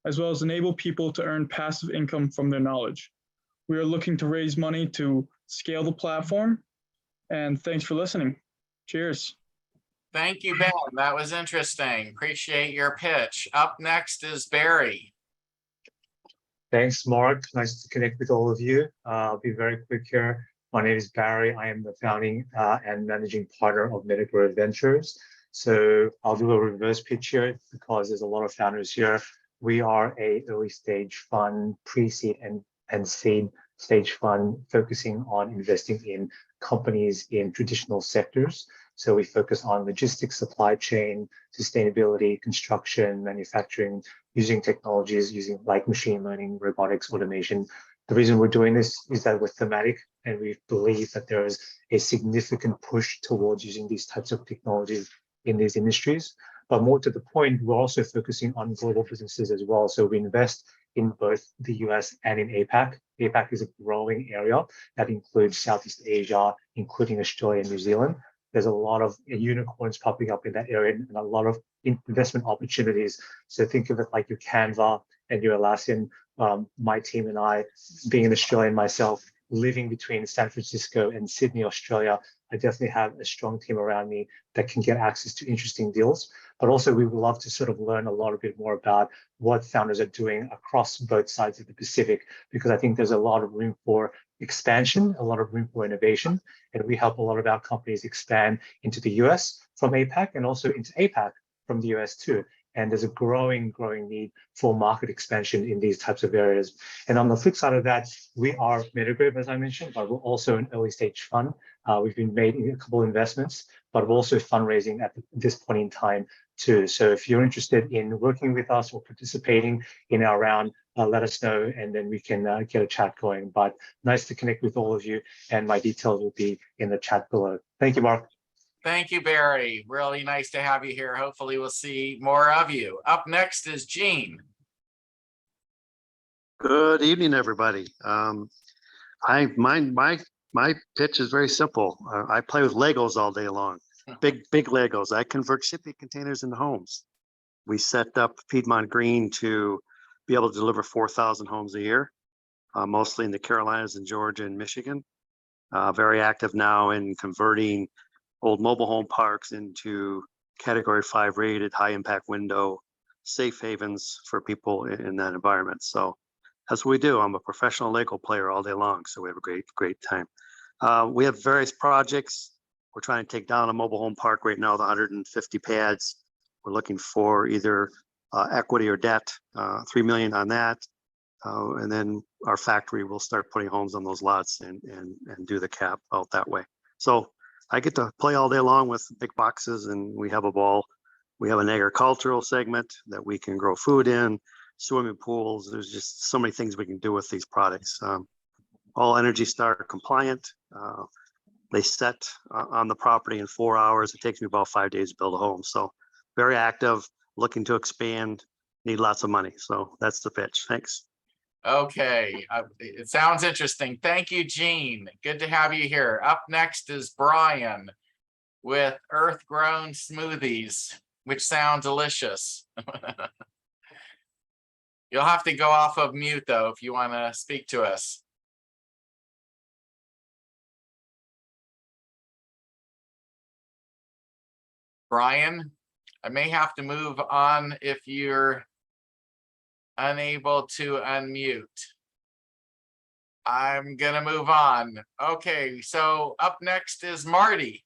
as well as enable people to earn passive income from their knowledge. We are looking to raise money to scale the platform, and thanks for listening. Cheers. Thank you, Ben. That was interesting. Appreciate your pitch. Up next is Barry. Thanks, Mark. Nice to connect with all of you. I'll be very quick here. My name is Barry. I am the founding and managing partner of Microbial Ventures. So I'll do a reverse pitch here because there's a lot of founders here. We are a early stage fund, pre-seed and seed stage fund focusing on investing in companies in traditional sectors. So we focus on logistics, supply chain, sustainability, construction, manufacturing, using technologies, using like machine learning, robotics, automation. The reason we're doing this is that we're thematic and we believe that there is a significant push towards using these types of technologies in these industries. But more to the point, we're also focusing on global businesses as well. So we invest in both the US and in APAC. APAC is a growing area that includes Southeast Asia, including Australia and New Zealand. There's a lot of unicorns popping up in that area and a lot of investment opportunities. So think of it like your Canva and your Atlassian. My team and I, being an Australian myself, living between San Francisco and Sydney, Australia, I definitely have a strong team around me that can get access to interesting deals. But also we would love to sort of learn a lot bit more about what founders are doing across both sides of the Pacific, because I think there's a lot of room for expansion, a lot of room for innovation. And we help a lot of our companies expand into the US from APAC and also into APAC from the US too. And there's a growing need for market expansion in these types of areas. And on the flip side of that, we are Metagrip, as I mentioned, but we're also an early stage fund. We've been made in a couple of investments, but we're also fundraising at this point in time too. So if you're interested in working with us or participating in our round, let us know, and then we can get a chat going. But nice to connect with all of you, and my details will be in the chat below. Thank you, Mark. Thank you, Barry. Really nice to have you here. Hopefully we'll see more of you. Up next is Gene. Good evening, everybody. My pitch is very simple. I play with Legos all day long. Big Legos. I convert shipping containers into homes. We set up Piedmont Green to be able to deliver 4,000 homes a year, mostly in the Carolinas and Georgia and Michigan. Very active now in converting old mobile home parks into Category 5 rated, high impact window, safe havens for people in that environment. So that's what we do. I'm a professional Lego player all day long, so we have a great time. We have various projects. We're trying to take down a mobile home park right now, the 150 pads. We're looking for either equity or debt, 3 million on that. And then our factory will start putting homes on those lots and do the cap out that way. So I get to play all day long with big boxes, and we have a ball. We have an agricultural segment that we can grow food in, swimming pools. There's just so many things we can do with these products. All Energy Star compliant. They set on the property in 4 hours. It takes me about 5 days to build a home. So very active, looking to expand, need lots of money. So that's the pitch. Thanks. Okay, it sounds interesting. Thank you, Gene. Good to have you here. Up next is Brian with Earth Grown Smoothies, which sound delicious. You'll have to go off of mute though if you want to speak to us. Brian, I may have to move on if you're unable to unmute. I'm gonna move on. Okay, so up next is Marty.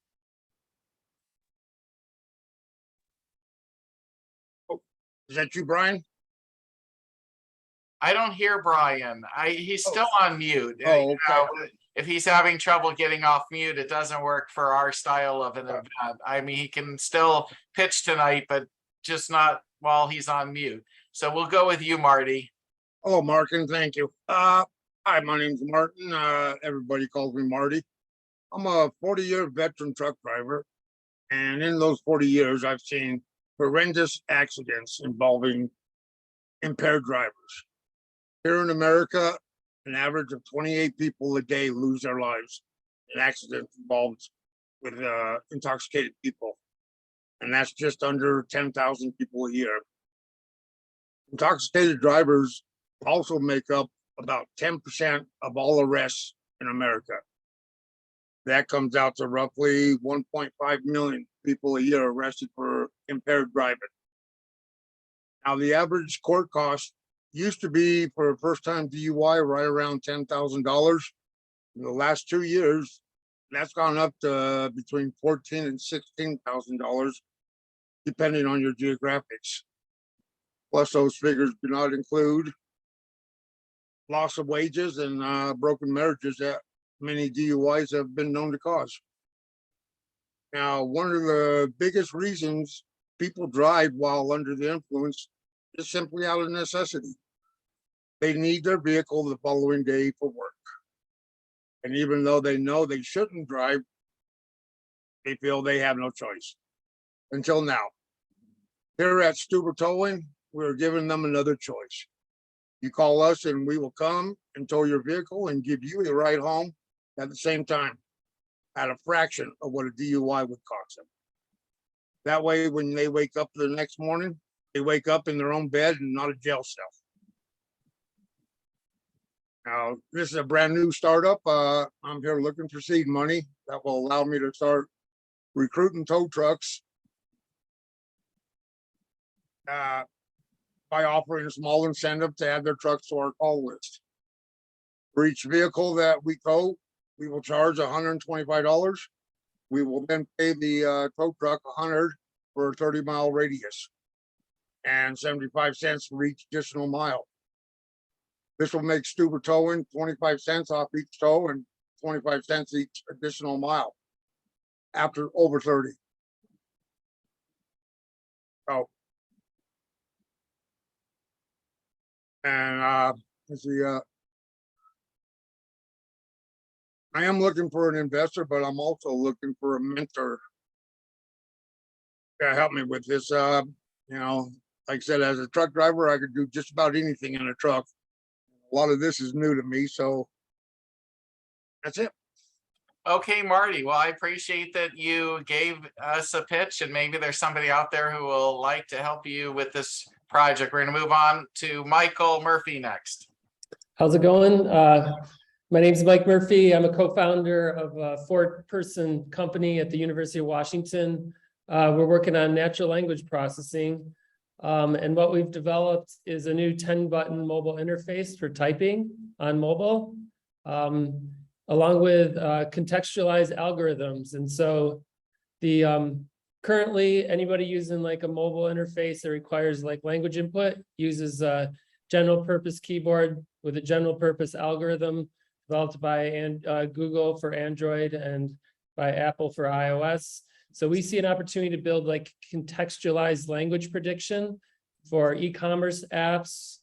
Oh, is that you, Brian? I don't hear Brian. He's still on mute. Oh, okay. If he's having trouble getting off mute, it doesn't work for our style of an event. I mean, he can still pitch tonight, but just not while he's on mute. So we'll go with you, Marty. Oh, Martin, thank you. Hi, my name's Martin. Everybody calls me Marty. I'm a 40-year veteran truck driver. And in those 40 years, I've seen horrendous accidents involving impaired drivers. Here in America, an average of 28 people a day lose their lives in accidents involved with intoxicated people. And that's just under 10,000 people a year. Intoxicated drivers also make up about 10% of all arrests in America. That comes out to roughly 1.5 million people a year arrested for impaired driving. Now, the average court cost used to be for a first-time DUI right around $10,000. In the last 2 years, that's gone up to between $14,000 and $16,000, depending on your geographics. Plus, those figures do not include loss of wages and broken marriages that many DUIs have been known to cause. Now, one of the biggest reasons people drive while under the influence is simply out of necessity. They need their vehicle the following day for work. And even though they know they shouldn't drive, they feel they have no choice. Until now. Here at Stewart Towing, we're giving them another choice. You call us and we will come and tow your vehicle and give you a ride home at the same time, at a fraction of what a DUI would cost them. That way, when they wake up the next morning, they wake up in their own bed and not a jail cell. Now, this is a brand new startup. I'm here looking for seed money that will allow me to start recruiting tow trucks by offering a small incentive to add their trucks to our call list. For each vehicle that we tow, we will charge $125. We will then pay the tow truck $100 for a 30-mile radius and 75 cents for each additional mile. This will make Stewart Towing 25 cents off each tow and 25 cents each additional mile after over 30. Oh. And let's see, I am looking for an investor, but I'm also looking for a mentor to help me with this. You know, like I said, as a truck driver, I could do just about anything in a truck. A lot of this is new to me, so that's it. Okay, Marty. Well, I appreciate that you gave us a pitch, and maybe there's somebody out there who will like to help you with this project. We're going to move on to Michael Murphy next. How's it going? My name is Mike Murphy. I'm a co-founder of a 4-person company at the University of Washington. We're working on natural language processing. And what we've developed is a new 10-button mobile interface for typing on mobile, along with contextualized algorithms. And so the currently anybody using like a mobile interface that requires like language input uses a general purpose keyboard with a general purpose algorithm developed by Google for Android and by Apple for iOS. So we see an opportunity to build like contextualized language prediction for e-commerce apps,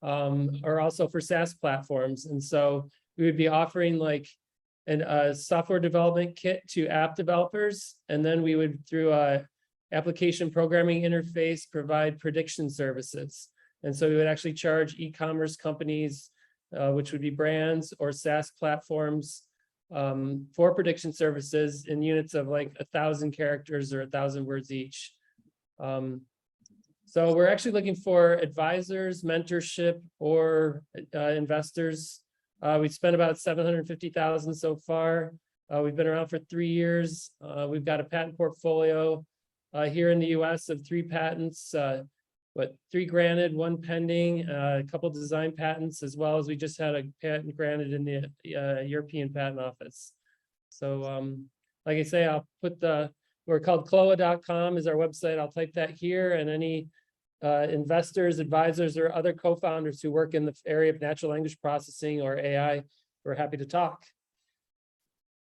or also for SaaS platforms. And so we would be offering like a software development kit to app developers. And then we would, through a application programming interface, provide prediction services. And so we would actually charge e-commerce companies, which would be brands or SaaS platforms, for prediction services in units of like 1,000 characters or 1,000 words each. So we're actually looking for advisors, mentorship, or investors. We spent about $750,000 so far. We've been around for 3 years. We've got a patent portfolio here in the US of 3 patents, 3 granted, 1 pending, a couple design patents, as well as we just had a patent granted in the European Patent Office. So like I say, I'll put we're called Cloa.com is our website. I'll type that here, and any investors, advisors, or other co-founders who work in the area of natural language processing or AI, we're happy to talk.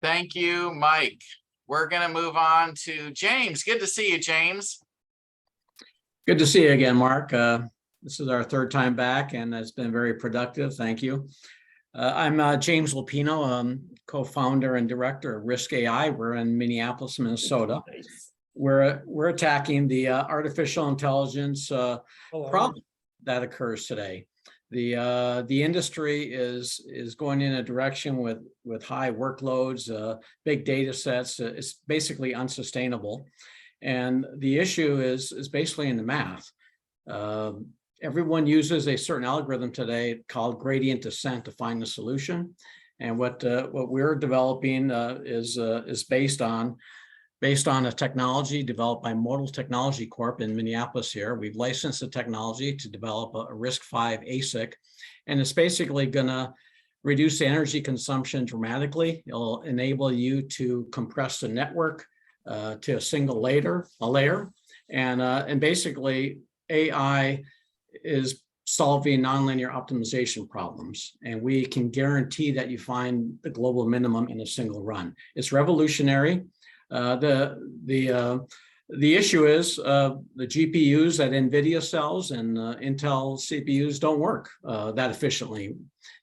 Thank you, Mike. We're going to move on to James. Good to see you, James. Good to see you again, Mark. This is our 3rd time back, and it's been very productive. Thank you. I'm James Lopino, co-founder and director of Risk AI. We're in Minneapolis, Minnesota. we're attacking the artificial intelligence problem that occurs today. The industry is going in a direction with high workloads, big data sets. It's basically unsustainable, and the issue is basically in the math. Everyone uses a certain algorithm today called gradient descent to find the solution, and what we're developing is based on a technology developed by Modal Technology Corp in Minneapolis here. We've licensed the technology to develop a RISC-V ASIC, and it's basically gonna reduce the energy consumption dramatically. It'll enable you to compress the network to a single layer, and basically AI is solving nonlinear optimization problems, and we can guarantee that you find the global minimum in a single run. It's revolutionary. The issue is the GPUs that NVIDIA sells and Intel CPUs don't work that efficiently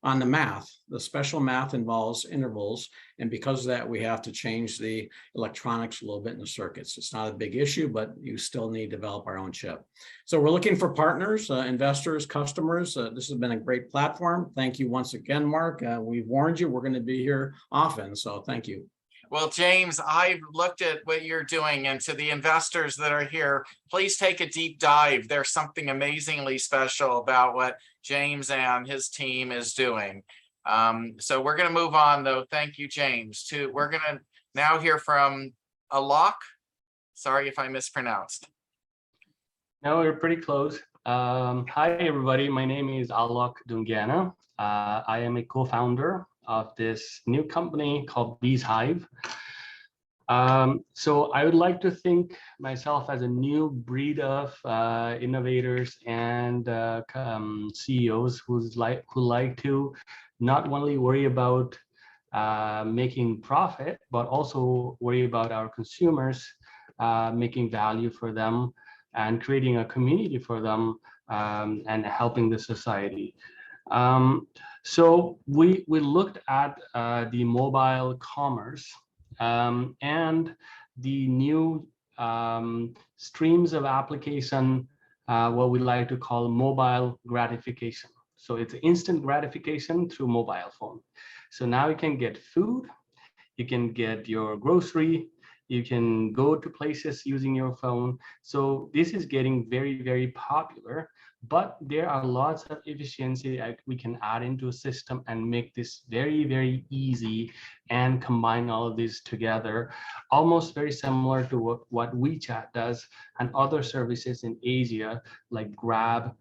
on the math. The special math involves intervals, and because of that, we have to change the electronics a little bit in the circuits. It's not a big issue, but you still need to develop our own chip. So we're looking for partners, investors, customers. This has been a great platform. Thank you once again, Mark. We've warned you, we're going to be here often, so thank you. Well, James, I've looked at what you're doing, and to the investors that are here, please take a deep dive. There's something amazingly special about what James and his team is doing. So we're going to move on, though. Thank you, James. We're going to now hear from Alok. Sorry if I mispronounced. No, we're pretty close. Hi, everybody. My name is Alok Dungiana. I am a co-founder of this new company called Beeshive. So I would like to think myself as a new breed of innovators and CEOs who like to not only worry about making profit, but also worry about our consumers, making value for them and creating a community for them, and helping the society. So we looked at the mobile commerce and the new streams of application, what we like to call mobile gratification. So it's instant gratification through mobile phone. So now you can get food, you can get your grocery, you can go to places using your phone. So this is getting very, very popular. But there are lots of efficiency that we can add into a system and make this very, very easy and combine all of these together, almost very similar to what WeChat does and other services in Asia like Grab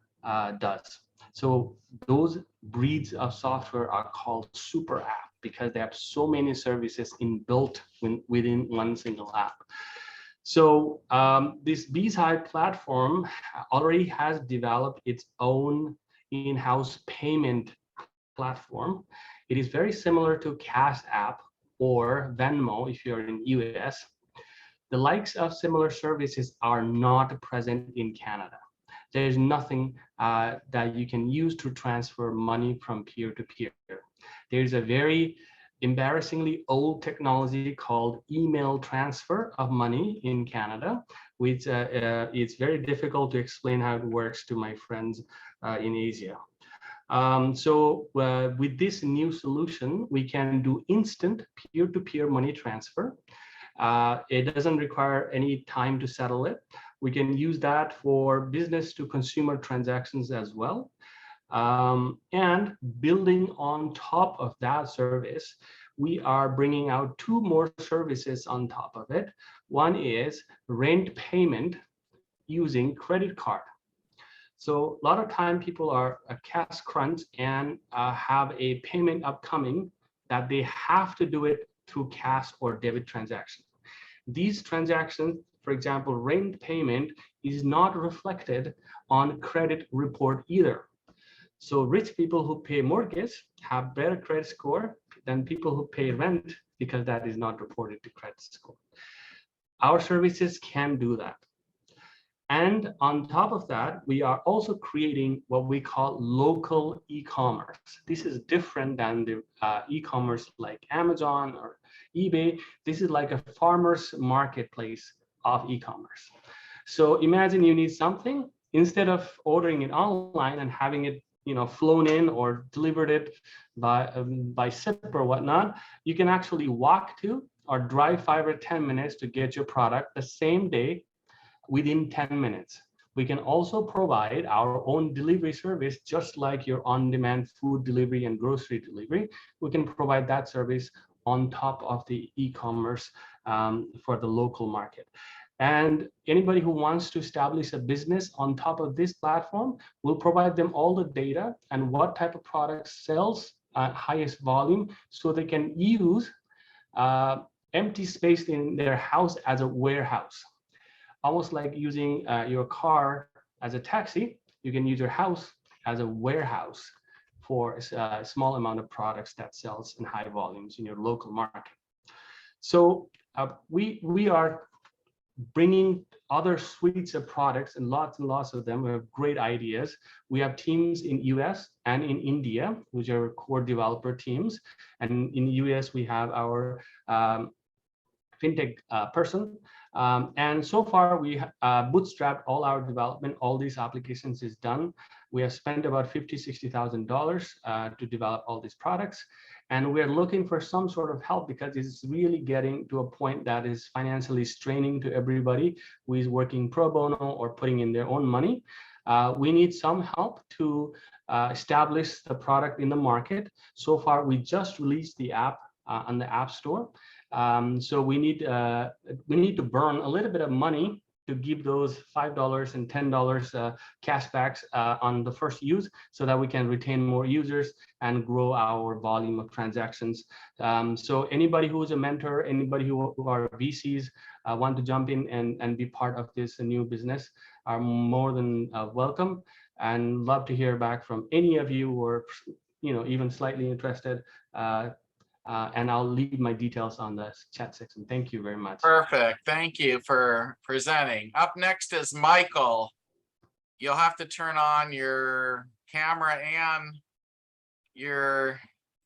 does. So those breeds of software are called super app because they have so many services inbuilt within one single app. So this Beeshive platform already has developed its own in-house payment platform. It is very similar to Cash App or Venmo if you're in US. The likes of similar services are not present in Canada. There's nothing that you can use to transfer money from peer to peer. There's a very embarrassingly old technology called email transfer of money in Canada, which it's very difficult to explain how it works to my friends in Asia. So with this new solution, we can do instant peer-to-peer money transfer. It doesn't require any time to settle it. We can use that for business to consumer transactions as well. And building on top of that service, we are bringing out two more services on top of it. One is rent payment using credit card. So a lot of time people are a cash crunch and have a payment upcoming that they have to do it through cash or debit transaction. These transactions, for example, rent payment is not reflected on credit report either. So rich people who pay mortgage have better credit score than people who pay rent because that is not reported to credit score. Our services can do that. And on top of that, we are also creating what we call local e-commerce. This is different than the e-commerce like Amazon or eBay. This is like a farmer's marketplace of e-commerce. So imagine you need something, instead of ordering it online and having it, flown in or delivered it by ship or whatnot, you can actually walk to or drive 5 or 10 minutes to get your product the same day within 10 minutes. We can also provide our own delivery service, just like your on-demand food delivery and grocery delivery. We can provide that service on top of the e-commerce for the local market. And anybody who wants to establish a business on top of this platform, will provide them all the data and what type of product sells at highest volume, so they can use empty space in their house as a warehouse. Almost like using your car as a taxi, you can use your house as a warehouse for a small amount of products that sells in high volumes in your local market. So we are bringing other suites of products and lots of them. We have great ideas. We have teams in US and in India, which are core developer teams. And in the US, we have our fintech person. And so far, we bootstrapped all our development. All these applications is done. We have spent about $50,000-$60,000 to develop all these products. And we're looking for some sort of help, because it's really getting to a point that is financially straining to everybody who is working pro bono or putting in their own money. We need some help to establish the product in the market. So far, we just released the app on the App Store. So we need to burn a little bit of money to give those $5 and $10 cashbacks on the first use, so that we can retain more users and grow our volume of transactions. So anybody who is a mentor, anybody who are VCs want to jump in and be part of this new business, are more than welcome, and love to hear back from any of you who are even slightly interested. And I'll leave my details on the chat section. Thank you very much. Perfect. Thank you for presenting. Up next is Michael. You'll have to turn on your camera and you're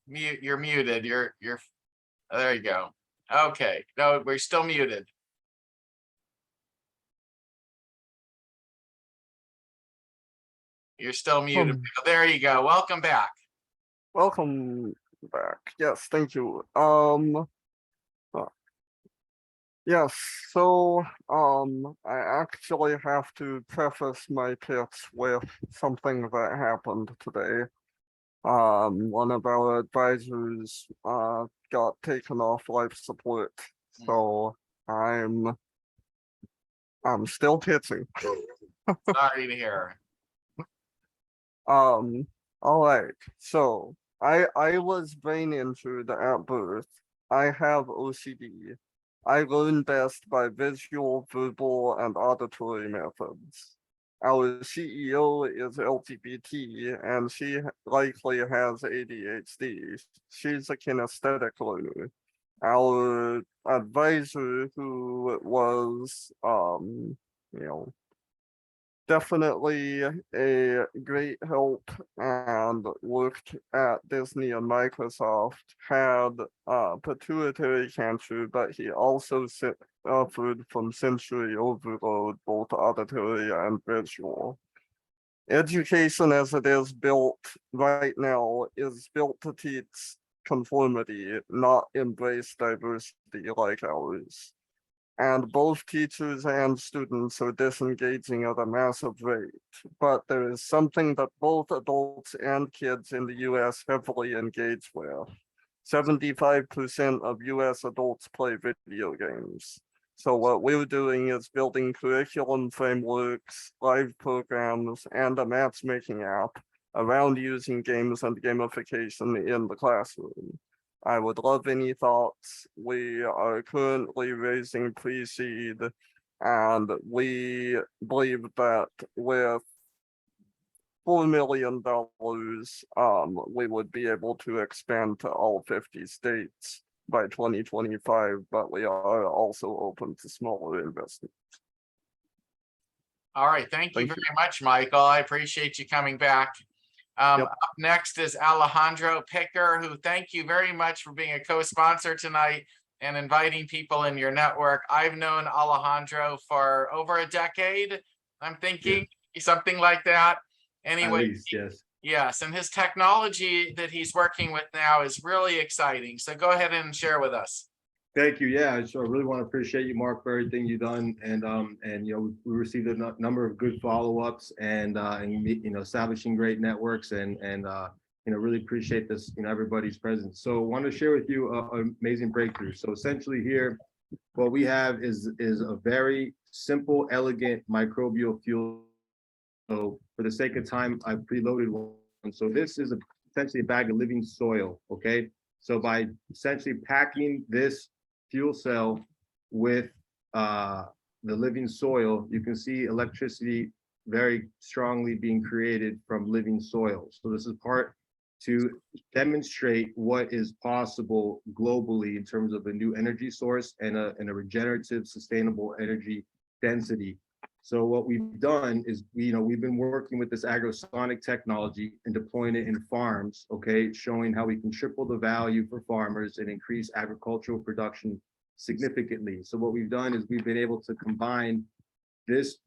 muted. There you go. Okay. No, we're still muted. You're still muted. There you go. Welcome back. Welcome back. Yes, thank you. Yes, so I actually have to preface my pitch with something that happened today. One of our advisors got taken off life support, so I'm still pitching. Sorry to hear. All right, so I was brain injured at birth. I have OCD. I learn best by visual, verbal, and auditory methods. Our CEO is LGBT, and she likely has ADHD. She's a kinesthetic learner. Our advisor, who was, definitely a great help and worked at Disney and Microsoft, had pituitary cancer, but he also suffered from sensory overload, both auditory and visual. Education as it is built right now is built to teach conformity, not embrace diversity like ours. And both teachers and students are disengaging at a massive rate. But there is something that both adults and kids in the US heavily engage with. 75% of US adults play video games. So what we're doing is building curriculum frameworks, live programs, and a matchmaking app around using games and gamification in the classroom. I would love any thoughts. We are currently raising pre-seed, and we believe that with $4 million, we would be able to expand to all 50 states by 2025, but we are also open to smaller investments. All right. Thank you very much, Michael. I appreciate you coming back. Up next is Alejandro Picker, who thank you very much for being a co-sponsor tonight. and inviting people in your network. I've known Alejandro for over a decade, I'm thinking, something like that. Anyway, Yes. yes, and his technology that he's working with now is really exciting. So go ahead and share with us. Thank you. Yeah, I really want to appreciate you, Mark, for everything you've done. And we received a number of good follow-ups and establishing great networks and really appreciate this, everybody's presence. So I want to share with you an amazing breakthrough. So essentially here, what we have is a very simple, elegant microbial fuel. So for the sake of time, I've preloaded one. So this is essentially a bag of living soil, okay? So by essentially packing this fuel cell with the living soil, you can see electricity very strongly being created from living soil. So this is part to demonstrate what is possible globally in terms of a new energy source and a regenerative, sustainable energy density. So what we've done is, we've been working with this agrosonic technology and deploying it in farms, okay, showing how we can triple the value for farmers and increase agricultural production significantly. So what we've done is we've been able to combine this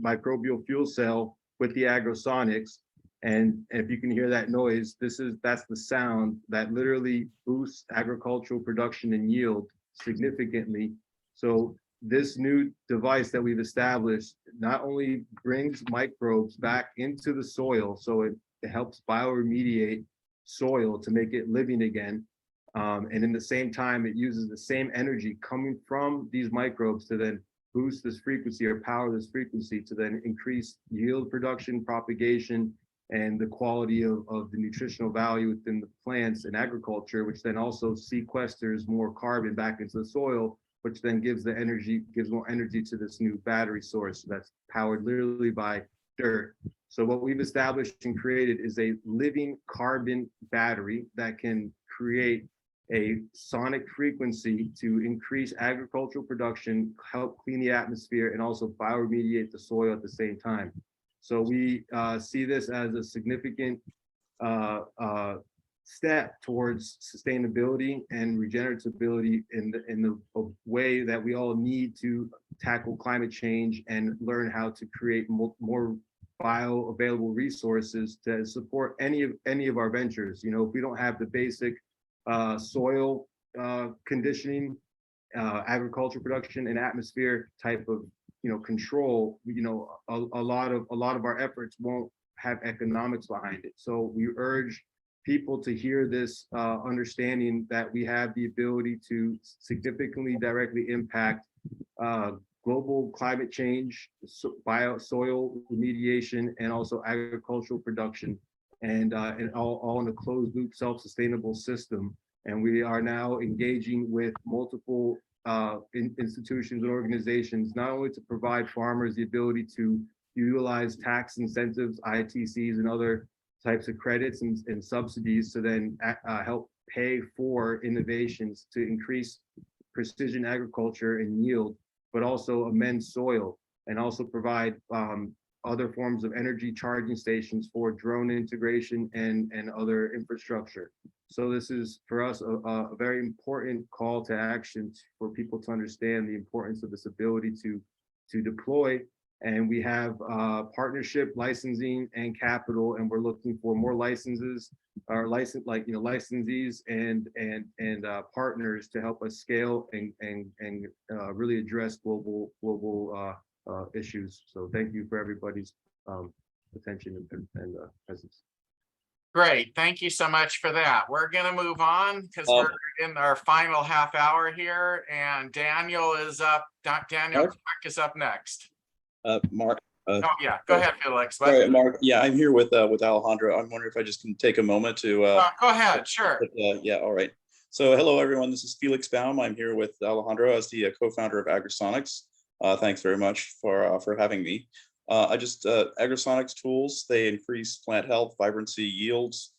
microbial fuel cell with the agrosonics. And if you can hear that noise, that's the sound that literally boosts agricultural production and yield significantly. So this new device that we've established not only brings microbes back into the soil, so it helps bioremediate soil to make it living again. And in the same time, it uses the same energy coming from these microbes to then boost this frequency or power this frequency to then increase yield, production, propagation, and the quality of the nutritional value within the plants and agriculture, which then also sequesters more carbon back into the soil, which then gives more energy to this new battery source that's powered literally by dirt. So what we've established and created is a living carbon battery that can create a sonic frequency to increase agricultural production, help clean the atmosphere, and also bioremediate the soil at the same time. So we see this as a significant step towards sustainability and regenerability in the way that we all need to tackle climate change and learn how to create more bioavailable resources to support any of our ventures. If we don't have the basic soil conditioning, agriculture production, and atmosphere type of control, a lot of our efforts won't have economics behind it. So we urge people to hear this understanding that we have the ability to significantly directly impact global climate change, soil remediation, and also agricultural production, and all in a closed loop, self-sustainable system. And we are now engaging with multiple institutions and organizations, not only to provide farmers the ability to utilize tax incentives, ITCs, and other types of credits and subsidies to then help pay for innovations to increase precision agriculture and yield, but also amend soil and also provide other forms of energy charging stations for drone integration and other infrastructure. So this is for us a very important call to action for people to understand the importance of this ability to deploy. And we have partnership, licensing, and capital, and we're looking for more licenses, or licensees and partners to help us scale and really address global issues. So thank you for everybody's attention and presence. Great, thank you so much for that. We're gonna move on because we're in our final half hour here, and Daniel is up. Daniel Clark is up next. Mark. Oh yeah, go ahead, Felix. Sorry, Mark. Yeah, I'm here with Alejandro. I'm wondering if I just can take a moment to. Go ahead, sure. Yeah, all right. So hello, everyone. This is Felix Baum. I'm here with Alejandro as the co-founder of Agrosonics. Thanks very much for having me. Agrosonics tools, they increase plant health, vibrancy, yields,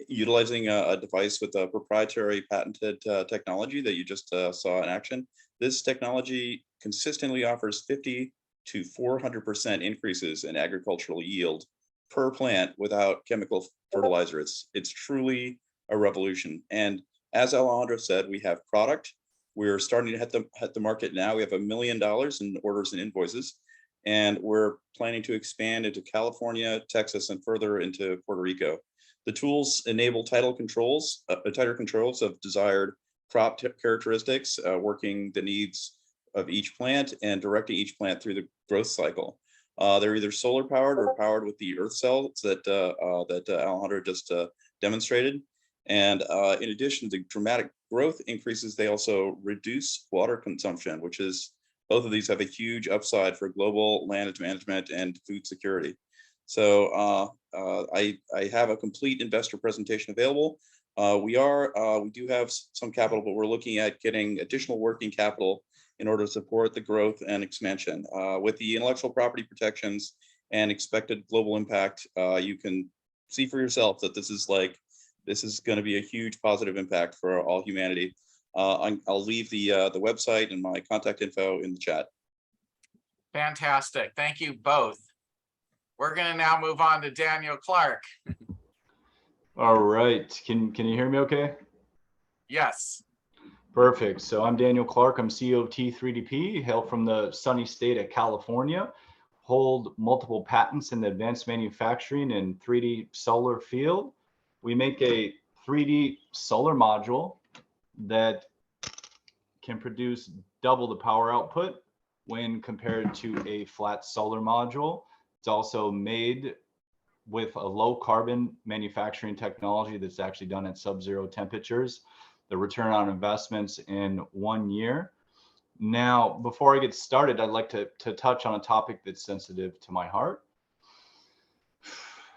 utilizing a device with a proprietary patented technology that you just saw in action. This technology consistently offers 50 to 400% increases in agricultural yield per plant without chemical fertilizer. It's truly a revolution. And as Alejandro said, we have product, We're starting to hit the market now. We have $1 million in orders and invoices, and we're planning to expand into California, Texas, and further into Puerto Rico. The tools enable tighter controls of desired crop characteristics, working the needs of each plant and directing each plant through the growth cycle. They're either solar powered or powered with the earth cells that Alejandro just demonstrated. And in addition to dramatic growth increases, they also reduce water consumption, which is, both of these have a huge upside for global land management and food security. So I have a complete investor presentation available. We do have some capital, but we're looking at getting additional working capital in order to support the growth and expansion. With the intellectual property protections and expected global impact, you can see for yourself that this is going to be a huge positive impact for all humanity. I'll leave the website and my contact info in the chat. Fantastic. Thank you both. We're going to now move on to Daniel Clark. All right. Can you hear me okay? Yes. Perfect. So I'm Daniel Clark. I'm CEO of T3DP, hail from the sunny state of California, hold multiple patents in the advanced manufacturing and 3D solar field. We make a 3D solar module that can produce double the power output when compared to a flat solar module. It's also made with a low carbon manufacturing technology that's actually done at sub-zero temperatures. The return on investments in 1 year. Now, before I get started, I'd like to touch on a topic that's sensitive to my heart.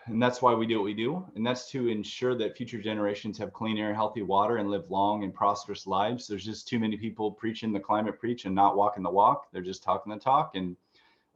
And that's why we do what we do. And that's to ensure that future generations have clean air, healthy water, and live long and prosperous lives. There's just too many people preaching the climate preach and not walking the walk. They're just talking the talk. And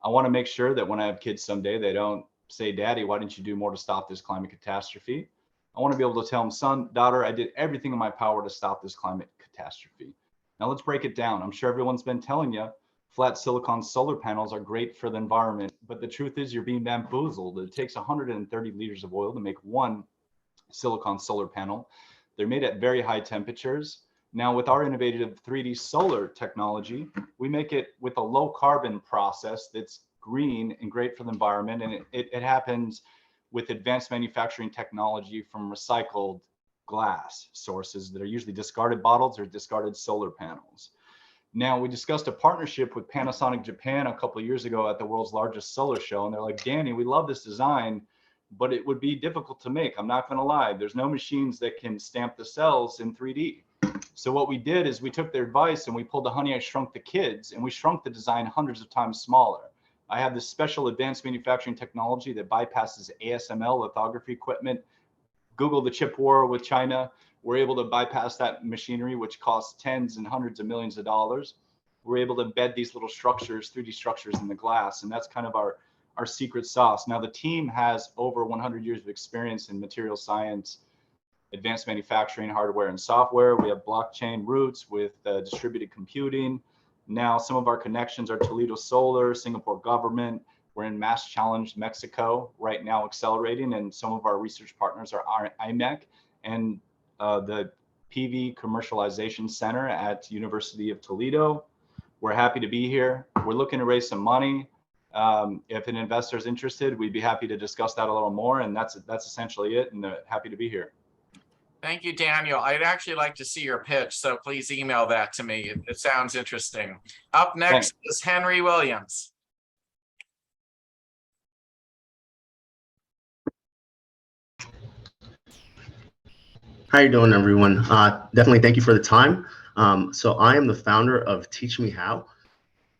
I want to make sure that when I have kids someday, they don't say, Daddy, why didn't you do more to stop this climate catastrophe? I want to be able to tell them, son, daughter, I did everything in my power to stop this climate catastrophe. Now let's break it down. I'm sure everyone's been telling you flat silicon solar panels are great for the environment, but the truth is you're being bamboozled. It takes 130 liters of oil to make one silicon solar panel. They're made at very high temperatures. Now with our innovative 3D solar technology, we make it with a low carbon process that's green and great for the environment. And it happens with advanced manufacturing technology from recycled glass sources that are usually discarded bottles or discarded solar panels. Now, we discussed a partnership with Panasonic Japan a couple of years ago at the world's largest solar show. And they're like, Danny, we love this design, but it would be difficult to make. I'm not going to lie. There's no machines that can stamp the cells in 3D. So what we did is we took their advice and we pulled the Honey, I Shrunk the Kids, and we shrunk the design hundreds of times smaller. I have this special advanced manufacturing technology that bypasses ASML lithography equipment. Google the chip war with China. We're able to bypass that machinery, which costs tens and hundreds of millions of dollars. We're able to embed these little structures, 3D structures in the glass. And that's kind of our secret sauce. Now, the team has over 100 years of experience in material science, advanced manufacturing, hardware, and software. We have blockchain roots with distributed computing. Now, some of our connections are Toledo Solar, Singapore government. We're in Mass Challenge, Mexico, right now accelerating. And some of our research partners are IMEC and the PV Commercialization Center at University of Toledo. We're happy to be here. We're looking to raise some money. If an investor is interested, we'd be happy to discuss that a little more. And that's essentially it. And happy to be here. Thank you, Daniel. I'd actually like to see your pitch, so please email that to me. It sounds interesting. Up next is Henry Williams. How you doing, everyone? Definitely thank you for the time. So I am the founder of Teach Me How.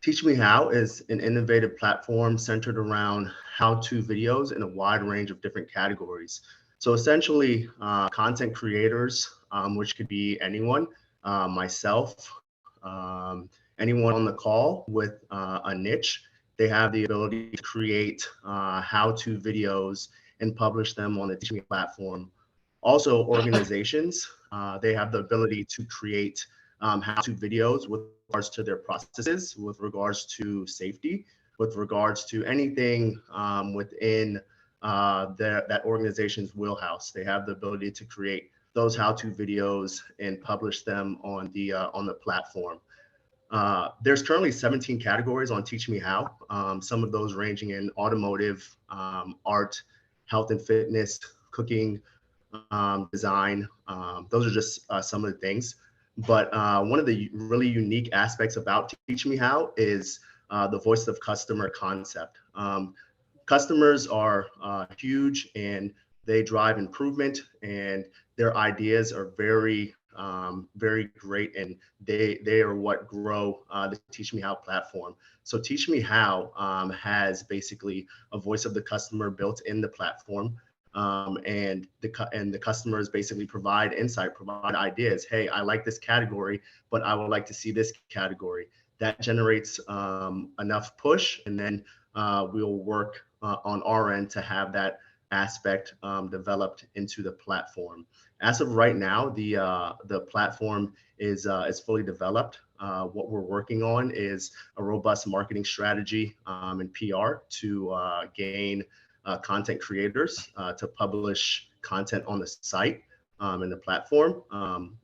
Teach Me How is an innovative platform centered around how-to videos in a wide range of different categories. So essentially, content creators, which could be anyone, myself, anyone on the call with a niche, they have the ability to create how-to videos and publish them on the Teach Me platform. Also, organizations, they have the ability to create how-to videos with regards to their processes, with regards to safety, with regards to anything within that organization's wheelhouse. They have the ability to create those how-to videos and publish them on the platform. There's currently 17 categories on Teach Me How, some of those ranging in automotive, art, health and fitness, cooking, design. Those are just some of the things. But one of the really unique aspects about Teach Me How is the voice of customer concept. Customers are huge and they drive improvement, and their ideas are very great, and they are what grow the Teach Me How platform. So Teach Me How has basically a voice of the customer built in the platform, and the customers basically provide insight, provide ideas. Hey, I like this category, but I would like to see this category. That generates enough push, and then we'll work on our end to have that aspect developed into the platform. As of right now, the platform is fully developed. What we're working on is a robust marketing strategy and PR to gain content creators to publish content on the site and the platform.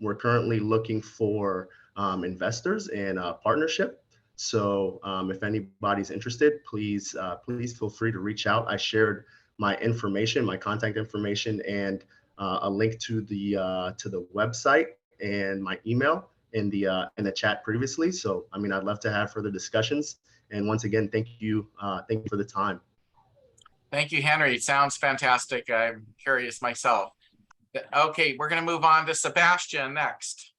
We're currently looking for investors and partnership. So if anybody's interested, please feel free to reach out. I shared my information, my contact information, and a link to the website and my email in the chat previously. So I mean, I'd love to have further discussions. And once again, thank you for the time. Thank you, Henry. Sounds fantastic. I'm curious myself. Okay, we're going to move on to Sebastian next.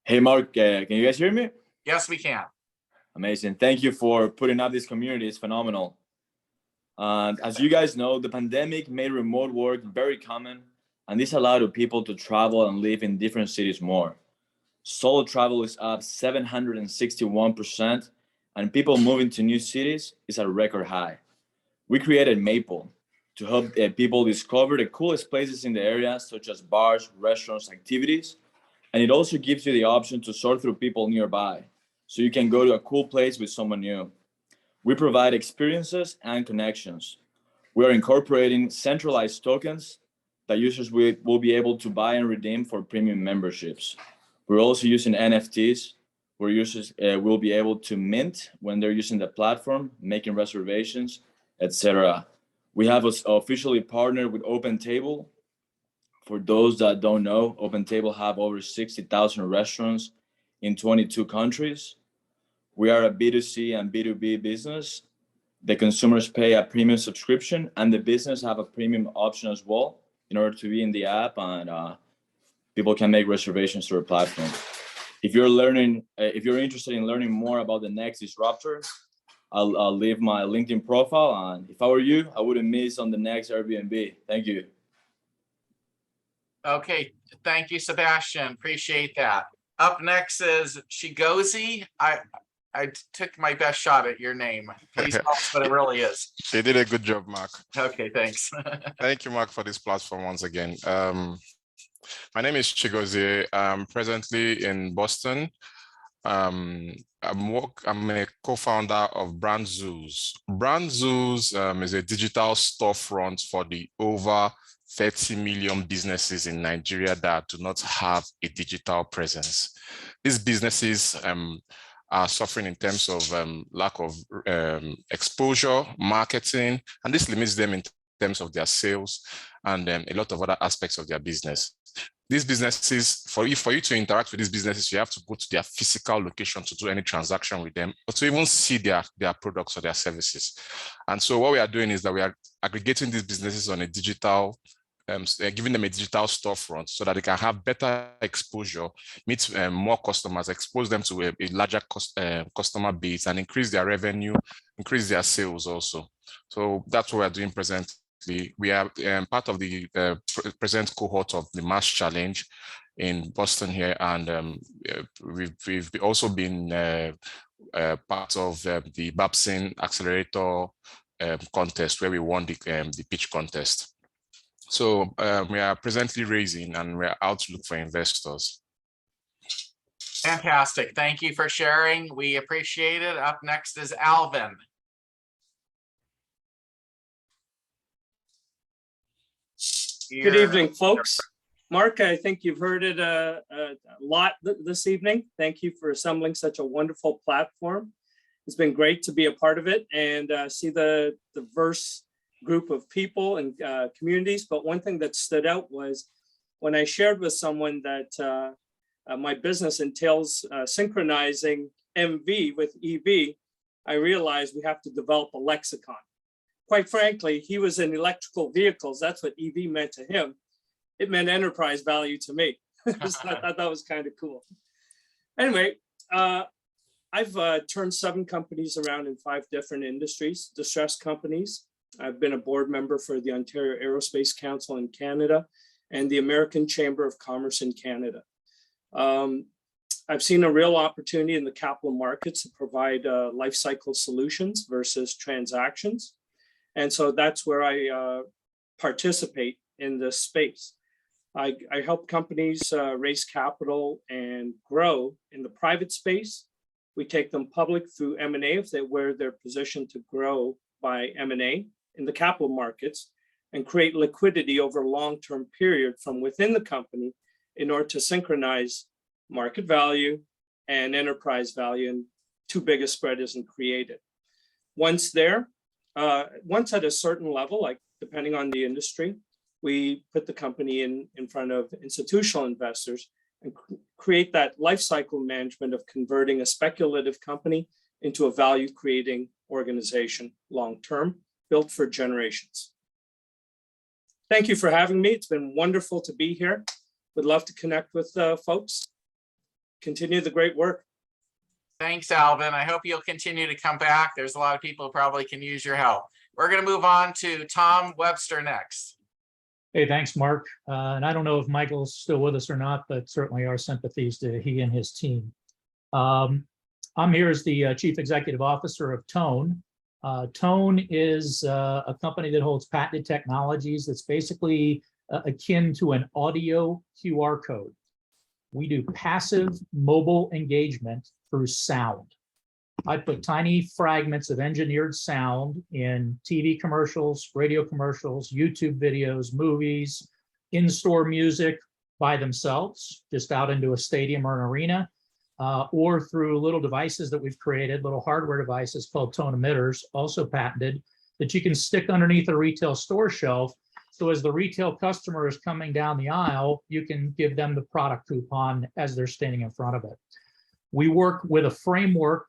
Hey, Mark, can you guys hear me? Yes, we can. Amazing. Thank you for putting up this community. It's phenomenal. As you guys know, the pandemic made remote work very common, and this allowed people to travel and live in different cities more. Solo travel is up 761%, and people moving to new cities is at a record high. We created Maple to help people discover the coolest places in the area, such as bars, restaurants, activities. And it also gives you the option to sort through people nearby, so you can go to a cool place with someone new. We provide experiences and connections. We are incorporating centralized tokens that users will be able to buy and redeem for premium memberships. We're also using NFTs, where users will be able to mint when they're using the platform, making reservations, etc. We have officially partnered with OpenTable. For those that don't know, OpenTable have over 60,000 restaurants in 22 countries. We are a B2C and B2B business. The consumers pay a premium subscription, and the business have a premium option as well in order to be in the app, and people can make reservations through a platform. If you're interested in learning more about the next disruptor, I'll leave my LinkedIn profile, and if I were you, I wouldn't miss on the next Airbnb. Thank you. Okay, thank you, Sebastian. Appreciate that. Up next is Shigozi. I took my best shot at your name. Please tell us what it really is. They did a good job, Mark. Okay, thanks. Thank you, Mark, for this platform once again. My name is Chigozie. I'm presently in Boston. I'm a co-founder of Brand Zoos. Brand Zoos is a digital storefront for the over 30 million businesses in Nigeria that do not have a digital presence. These businesses are suffering in terms of lack of exposure, marketing, and this limits them in terms of their sales and a lot of other aspects of their business. These businesses, for you to interact with these businesses, you have to go to their physical location to do any transaction with them, or to even see their products or their services. And so what we are doing is that we are aggregating these businesses on a digital, giving them a digital storefront so that they can have better exposure, meet more customers, expose them to a larger customer base, and increase their revenue, increase their sales also. So that's what we're doing presently. We are part of the present cohort of the Mass Challenge in Boston here, and we've also been part of the Babson Accelerator contest, where we won the pitch contest. So we are presently raising, and we're out to look for investors. Fantastic. Thank you for sharing. We appreciate it. Up next is Alvin. Good evening, folks. Mark, I think you've heard it a lot this evening. Thank you for assembling such a wonderful platform. It's been great to be a part of it and see the diverse group of people and communities. But one thing that stood out was when I shared with someone that my business entails synchronizing MV with EV, I realized we have to develop a lexicon. Quite frankly, he was in electrical vehicles. That's what EV meant to him. It meant enterprise value to me. So I thought that was kind of cool. Anyway, I've turned 7 companies around in 5 different industries, distressed companies. I've been a board member for the Ontario Aerospace Council in Canada and the American Chamber of Commerce in Canada. I've seen a real opportunity in the capital markets to provide life cycle solutions versus transactions. And so that's where I participate in this space. I help companies raise capital and grow in the private space. We take them public through M&A where they're positioned to grow by M&A in the capital markets and create liquidity over a long-term period from within the company in order to synchronize market value and enterprise value, and too big a spread isn't created. Once there, once at a certain level, like depending on the industry, we put the company in front of institutional investors and create that life cycle management of converting a speculative company into a value creating organization long-term, built for generations. Thank you for having me. It's been wonderful to be here. Would love to connect with folks. Continue the great work. Thanks, Alvin. I hope you'll continue to come back. There's a lot of people who probably can use your help. We're going to move on to Tom Webster next. Hey, thanks, Mark. And I don't know if Michael's still with us or not, but certainly our sympathies to he and his team. I'm here as the Chief Executive Officer of Tone. Tone is a company that holds patented technologies that's basically akin to an audio QR code. We do passive mobile engagement through sound. I put tiny fragments of engineered sound in TV commercials, radio commercials, YouTube videos, movies, in-store music by themselves, just out into a stadium or an arena, or through little devices that we've created, little hardware devices called Tone Emitters, also patented, that you can stick underneath a retail store shelf. So as the retail customer is coming down the aisle, you can give them the product coupon as they're standing in front of it. We work with a framework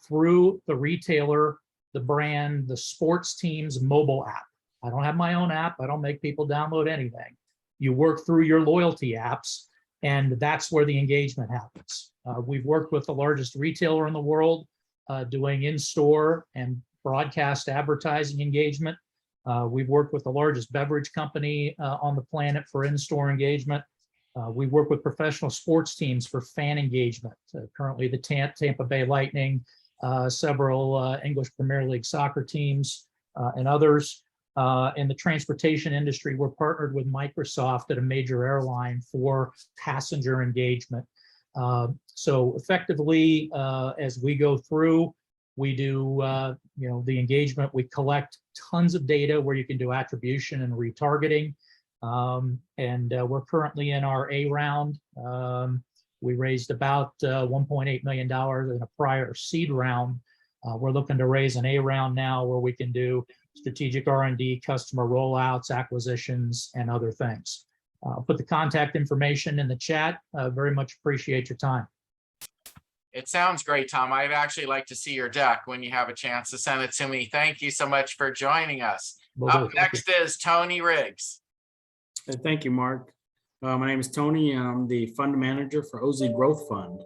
through the retailer, the brand, the sports team's mobile app. I don't have my own app. I don't make people download anything. You work through your loyalty apps, and that's where the engagement happens. We've worked with the largest retailer in the world doing in-store and broadcast advertising engagement. We've worked with the largest beverage company on the planet for in-store engagement. We work with professional sports teams for fan engagement. Currently the Tampa Bay Lightning, several English Premier League soccer teams, and others. In the transportation industry, we're partnered with Microsoft at a major airline for passenger engagement. So effectively, as we go through, we do the engagement. We collect tons of data where you can do attribution and retargeting. And we're currently in our A round. We raised about $1.8 million in a prior seed round. We're looking to raise an A round now where we can do strategic R&D, customer rollouts, acquisitions, and other things. I'll put the contact information in the chat. Very much appreciate your time. It sounds great, Tom. I'd actually like to see your deck when you have a chance to send it to me. Thank you so much for joining us. Up next is Tony Riggs. Thank you, Mark. My name is Tony, and I'm the fund manager for OZ Growth Fund.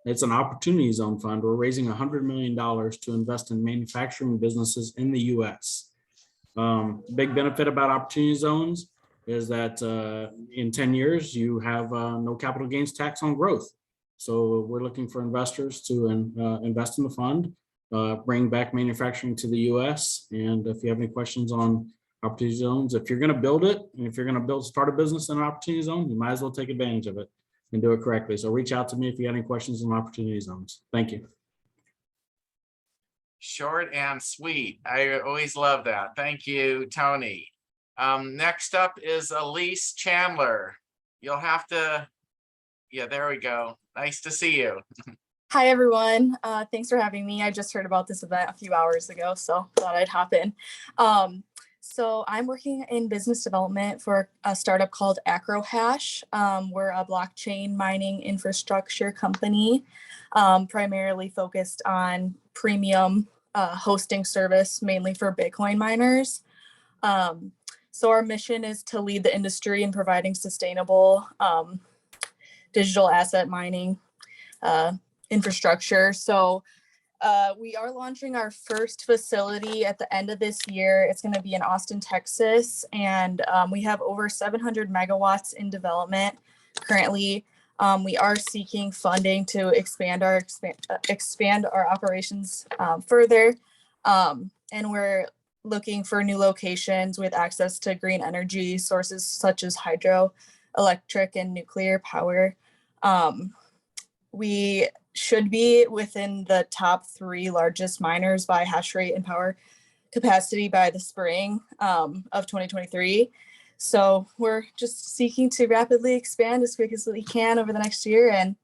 It's an opportunity zone fund. We're raising $100 million to invest in manufacturing businesses in the U.S. Big benefit about opportunity zones is that in 10 years, you have no capital gains tax on growth. So we're looking for investors to invest in the fund, bring back manufacturing to the U.S. And if you have any questions on opportunity zones, if you're going to build it, and if you're going to start a business in an opportunity zone, you might as well take advantage of it and do it correctly. So reach out to me if you have any questions on opportunity zones. Thank you. Short and sweet. I always love that. Thank you, Tony. Next up is Elise Chandler. You'll have to, yeah, there we go. Nice to see you. Hi, everyone. Thanks for having me. I just heard about this event a few hours ago, so thought I'd hop in. So I'm working in business development for a startup called AcroHash. We're a blockchain mining infrastructure company, primarily focused on premium hosting service, mainly for Bitcoin miners. So our mission is to lead the industry in providing sustainable digital asset mining infrastructure. So we are launching our first facility at the end of this year. It's going to be in Austin, Texas, and we have over 700 megawatts in development currently. We are seeking funding to expand our operations further, and we're looking for new locations with access to green energy sources such as hydro, electric, and nuclear power. We should be within the top 3 largest miners by hash rate and power capacity by the spring of 2023. So we're just seeking to rapidly expand as quick as we can over the next year. And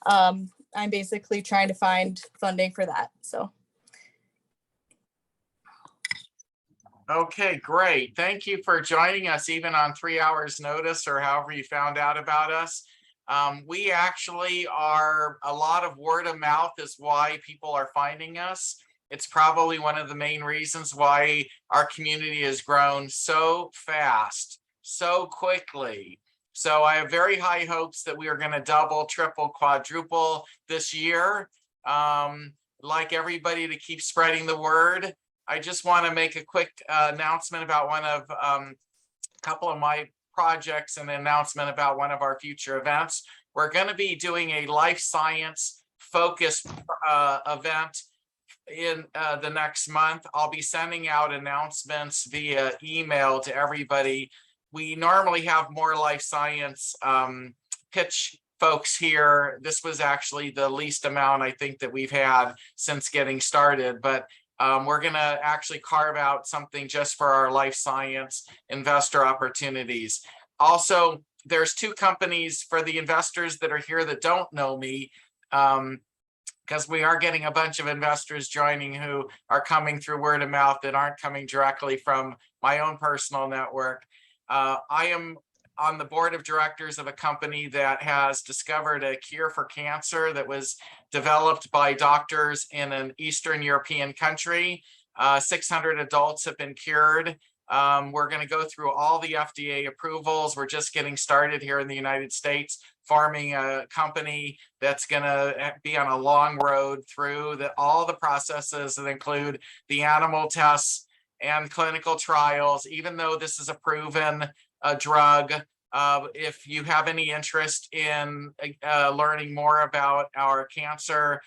I'm basically trying to find funding for that. So. Okay, great. Thank you for joining us even on 3 hours notice or however you found out about us. We actually are, a lot of word of mouth is why people are finding us. It's probably one of the main reasons why our community has grown so fast, so quickly. So I have very high hopes that we are going to double, triple, quadruple this year. Like everybody to keep spreading the word. I just want to make a quick announcement about one of a couple of my projects and an announcement about one of our future events. We're going to be doing a life science focused event in the next month. I'll be sending out announcements via email to everybody. We normally have more life science pitch folks here. This was actually the least amount I think that we've had since getting started, but we're going to actually carve out something just for our life science investor opportunities. Also, there's 2 companies for the investors that are here that don't know me, because we are getting a bunch of investors joining who are coming through word of mouth that aren't coming directly from my own personal network. I am on the board of directors of a company that has discovered a cure for cancer that was developed by doctors in an Eastern European country. 600 adults have been cured. We're going to go through all the FDA approvals. We're just getting started here in the United States, forming a company that's going to be on a long road through all the processes that include the animal tests and clinical trials. Even though this is a proven drug, if you have any interest in learning more about our cancer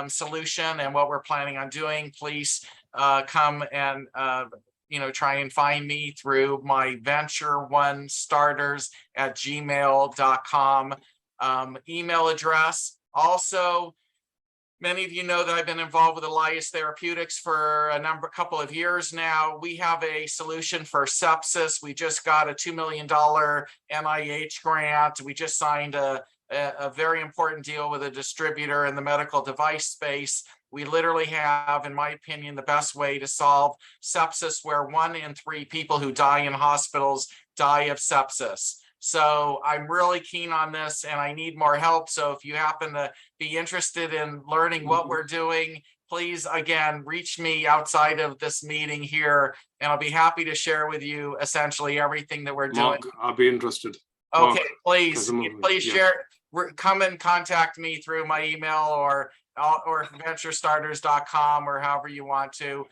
solution and what we're planning on doing, please come and try and find me through my venture1starters@gmail.com email address. Also, many of you know that I've been involved with Elias Therapeutics for a couple of years now. We have a solution for sepsis. We just got a $2 million NIH grant. We just signed a very important deal with a distributor in the medical device space. We literally have, in my opinion, the best way to solve sepsis, where 1 in 3 people who die in hospitals die of sepsis. So I'm really keen on this and I need more help. So if you happen to be interested in learning what we're doing, please, again, reach me outside of this meeting here and I'll be happy to share with you essentially everything that we're doing. I'll be interested. Okay, please yeah. share, come and contact me through my email or venturestarters.com or however you want to.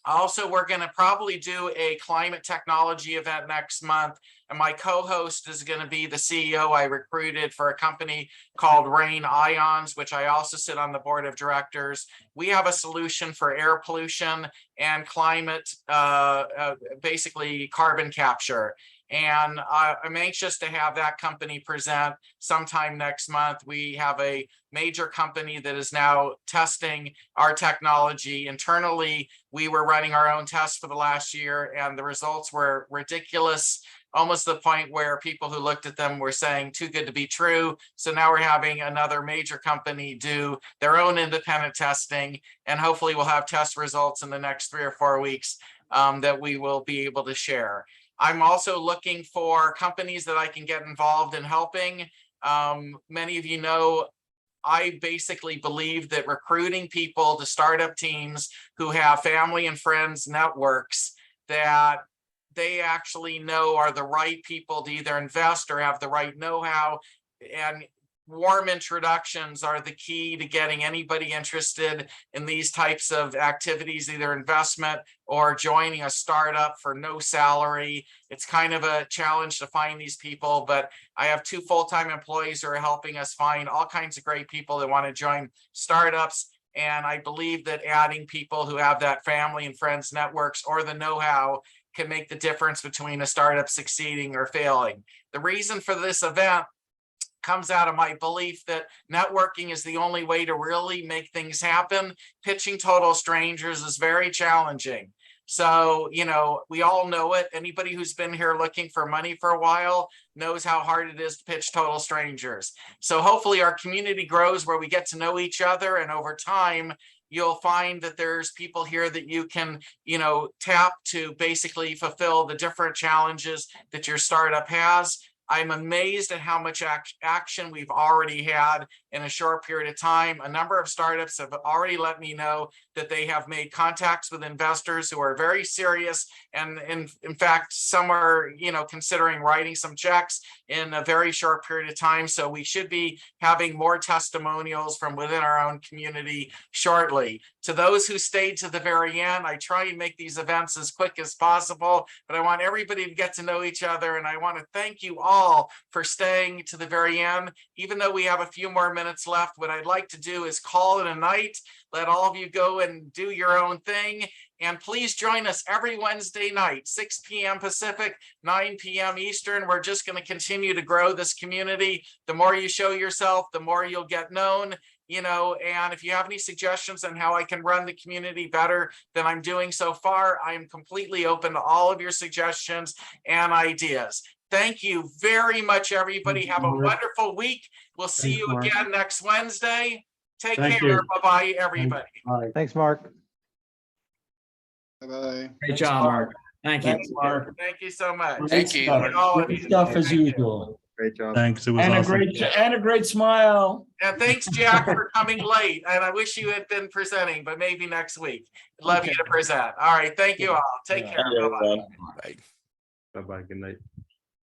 Also, we're going to probably do a climate technology event next month. And my co-host is going to be the CEO I recruited for a company called Rain Ions, which I also sit on the board of directors. We have a solution for air pollution and climate, basically carbon capture. And I'm anxious to have that company present sometime next month. We have a major company that is now testing our technology. Internally, we were running our own tests for the last year, and the results were ridiculous, almost to the point where people who looked at them were saying too good to be true. So now we're having another major company do their own independent testing, and hopefully we'll have test results in the next 3 or 4 weeks that we will be able to share. I'm also looking for companies that I can get involved in helping. Many of you know, I basically believe that recruiting people to startup teams who have family and friends networks that they actually know are the right people to either invest or have the right know-how, and warm introductions are the key to getting anybody interested in these types of activities, either investment or joining a startup for no salary. It's kind of a challenge to find these people, but I have 2 full-time employees who are helping us find all kinds of great people that want to join startups. And I believe that adding people who have that family and friends networks or the know-how can make the difference between a startup succeeding or failing. The reason for this event comes out of my belief that networking is the only way to really make things happen. Pitching total strangers is very challenging. So, you know, we all know it. Anybody who's been here looking for money for a while knows how hard it is to pitch total strangers. So hopefully our community grows where we get to know each other, and over time, you'll find that there's people here that you can, you know, tap to basically fulfill the different challenges that your startup has. I'm amazed at how much action we've already had in a short period of time. A number of startups have already let me know that they have made contacts with investors who are very serious, and in fact, some are, you know, considering writing some checks in a very short period of time. So we should be having more testimonials from within our own community shortly. To those who stayed to the very end, I try and make these events as quick as possible, but I want everybody to get to know each other, and I want to thank you all for staying to the very end. Even though we have a few more minutes left, what I'd like to do is call it a night. Let all of you go and do your own thing. And please join us every Wednesday night, 6 p.m. Pacific, 9 p.m. Eastern. We're just going to continue to grow this community. The more you show yourself, the more you'll get known. You know, and if you have any suggestions on how I can run the community better than I'm doing so far, I am completely open to all of your suggestions and ideas. Thank you very much, everybody. Have a wonderful week. We'll see you again next Wednesday. Take care. Bye-bye, everybody. Thanks, Mark. Bye-bye. Great job, Mark. Thank you. Thanks, Mark. Thank you so much. Great stuff. Great stuff as usual. Great job. Thanks. It And a great smile. And thanks, Jack, for coming late. And I wish you had been presenting, but maybe next week. Love you to present. All right. Thank you all. Take care. Bye-bye. Bye-bye. Good night.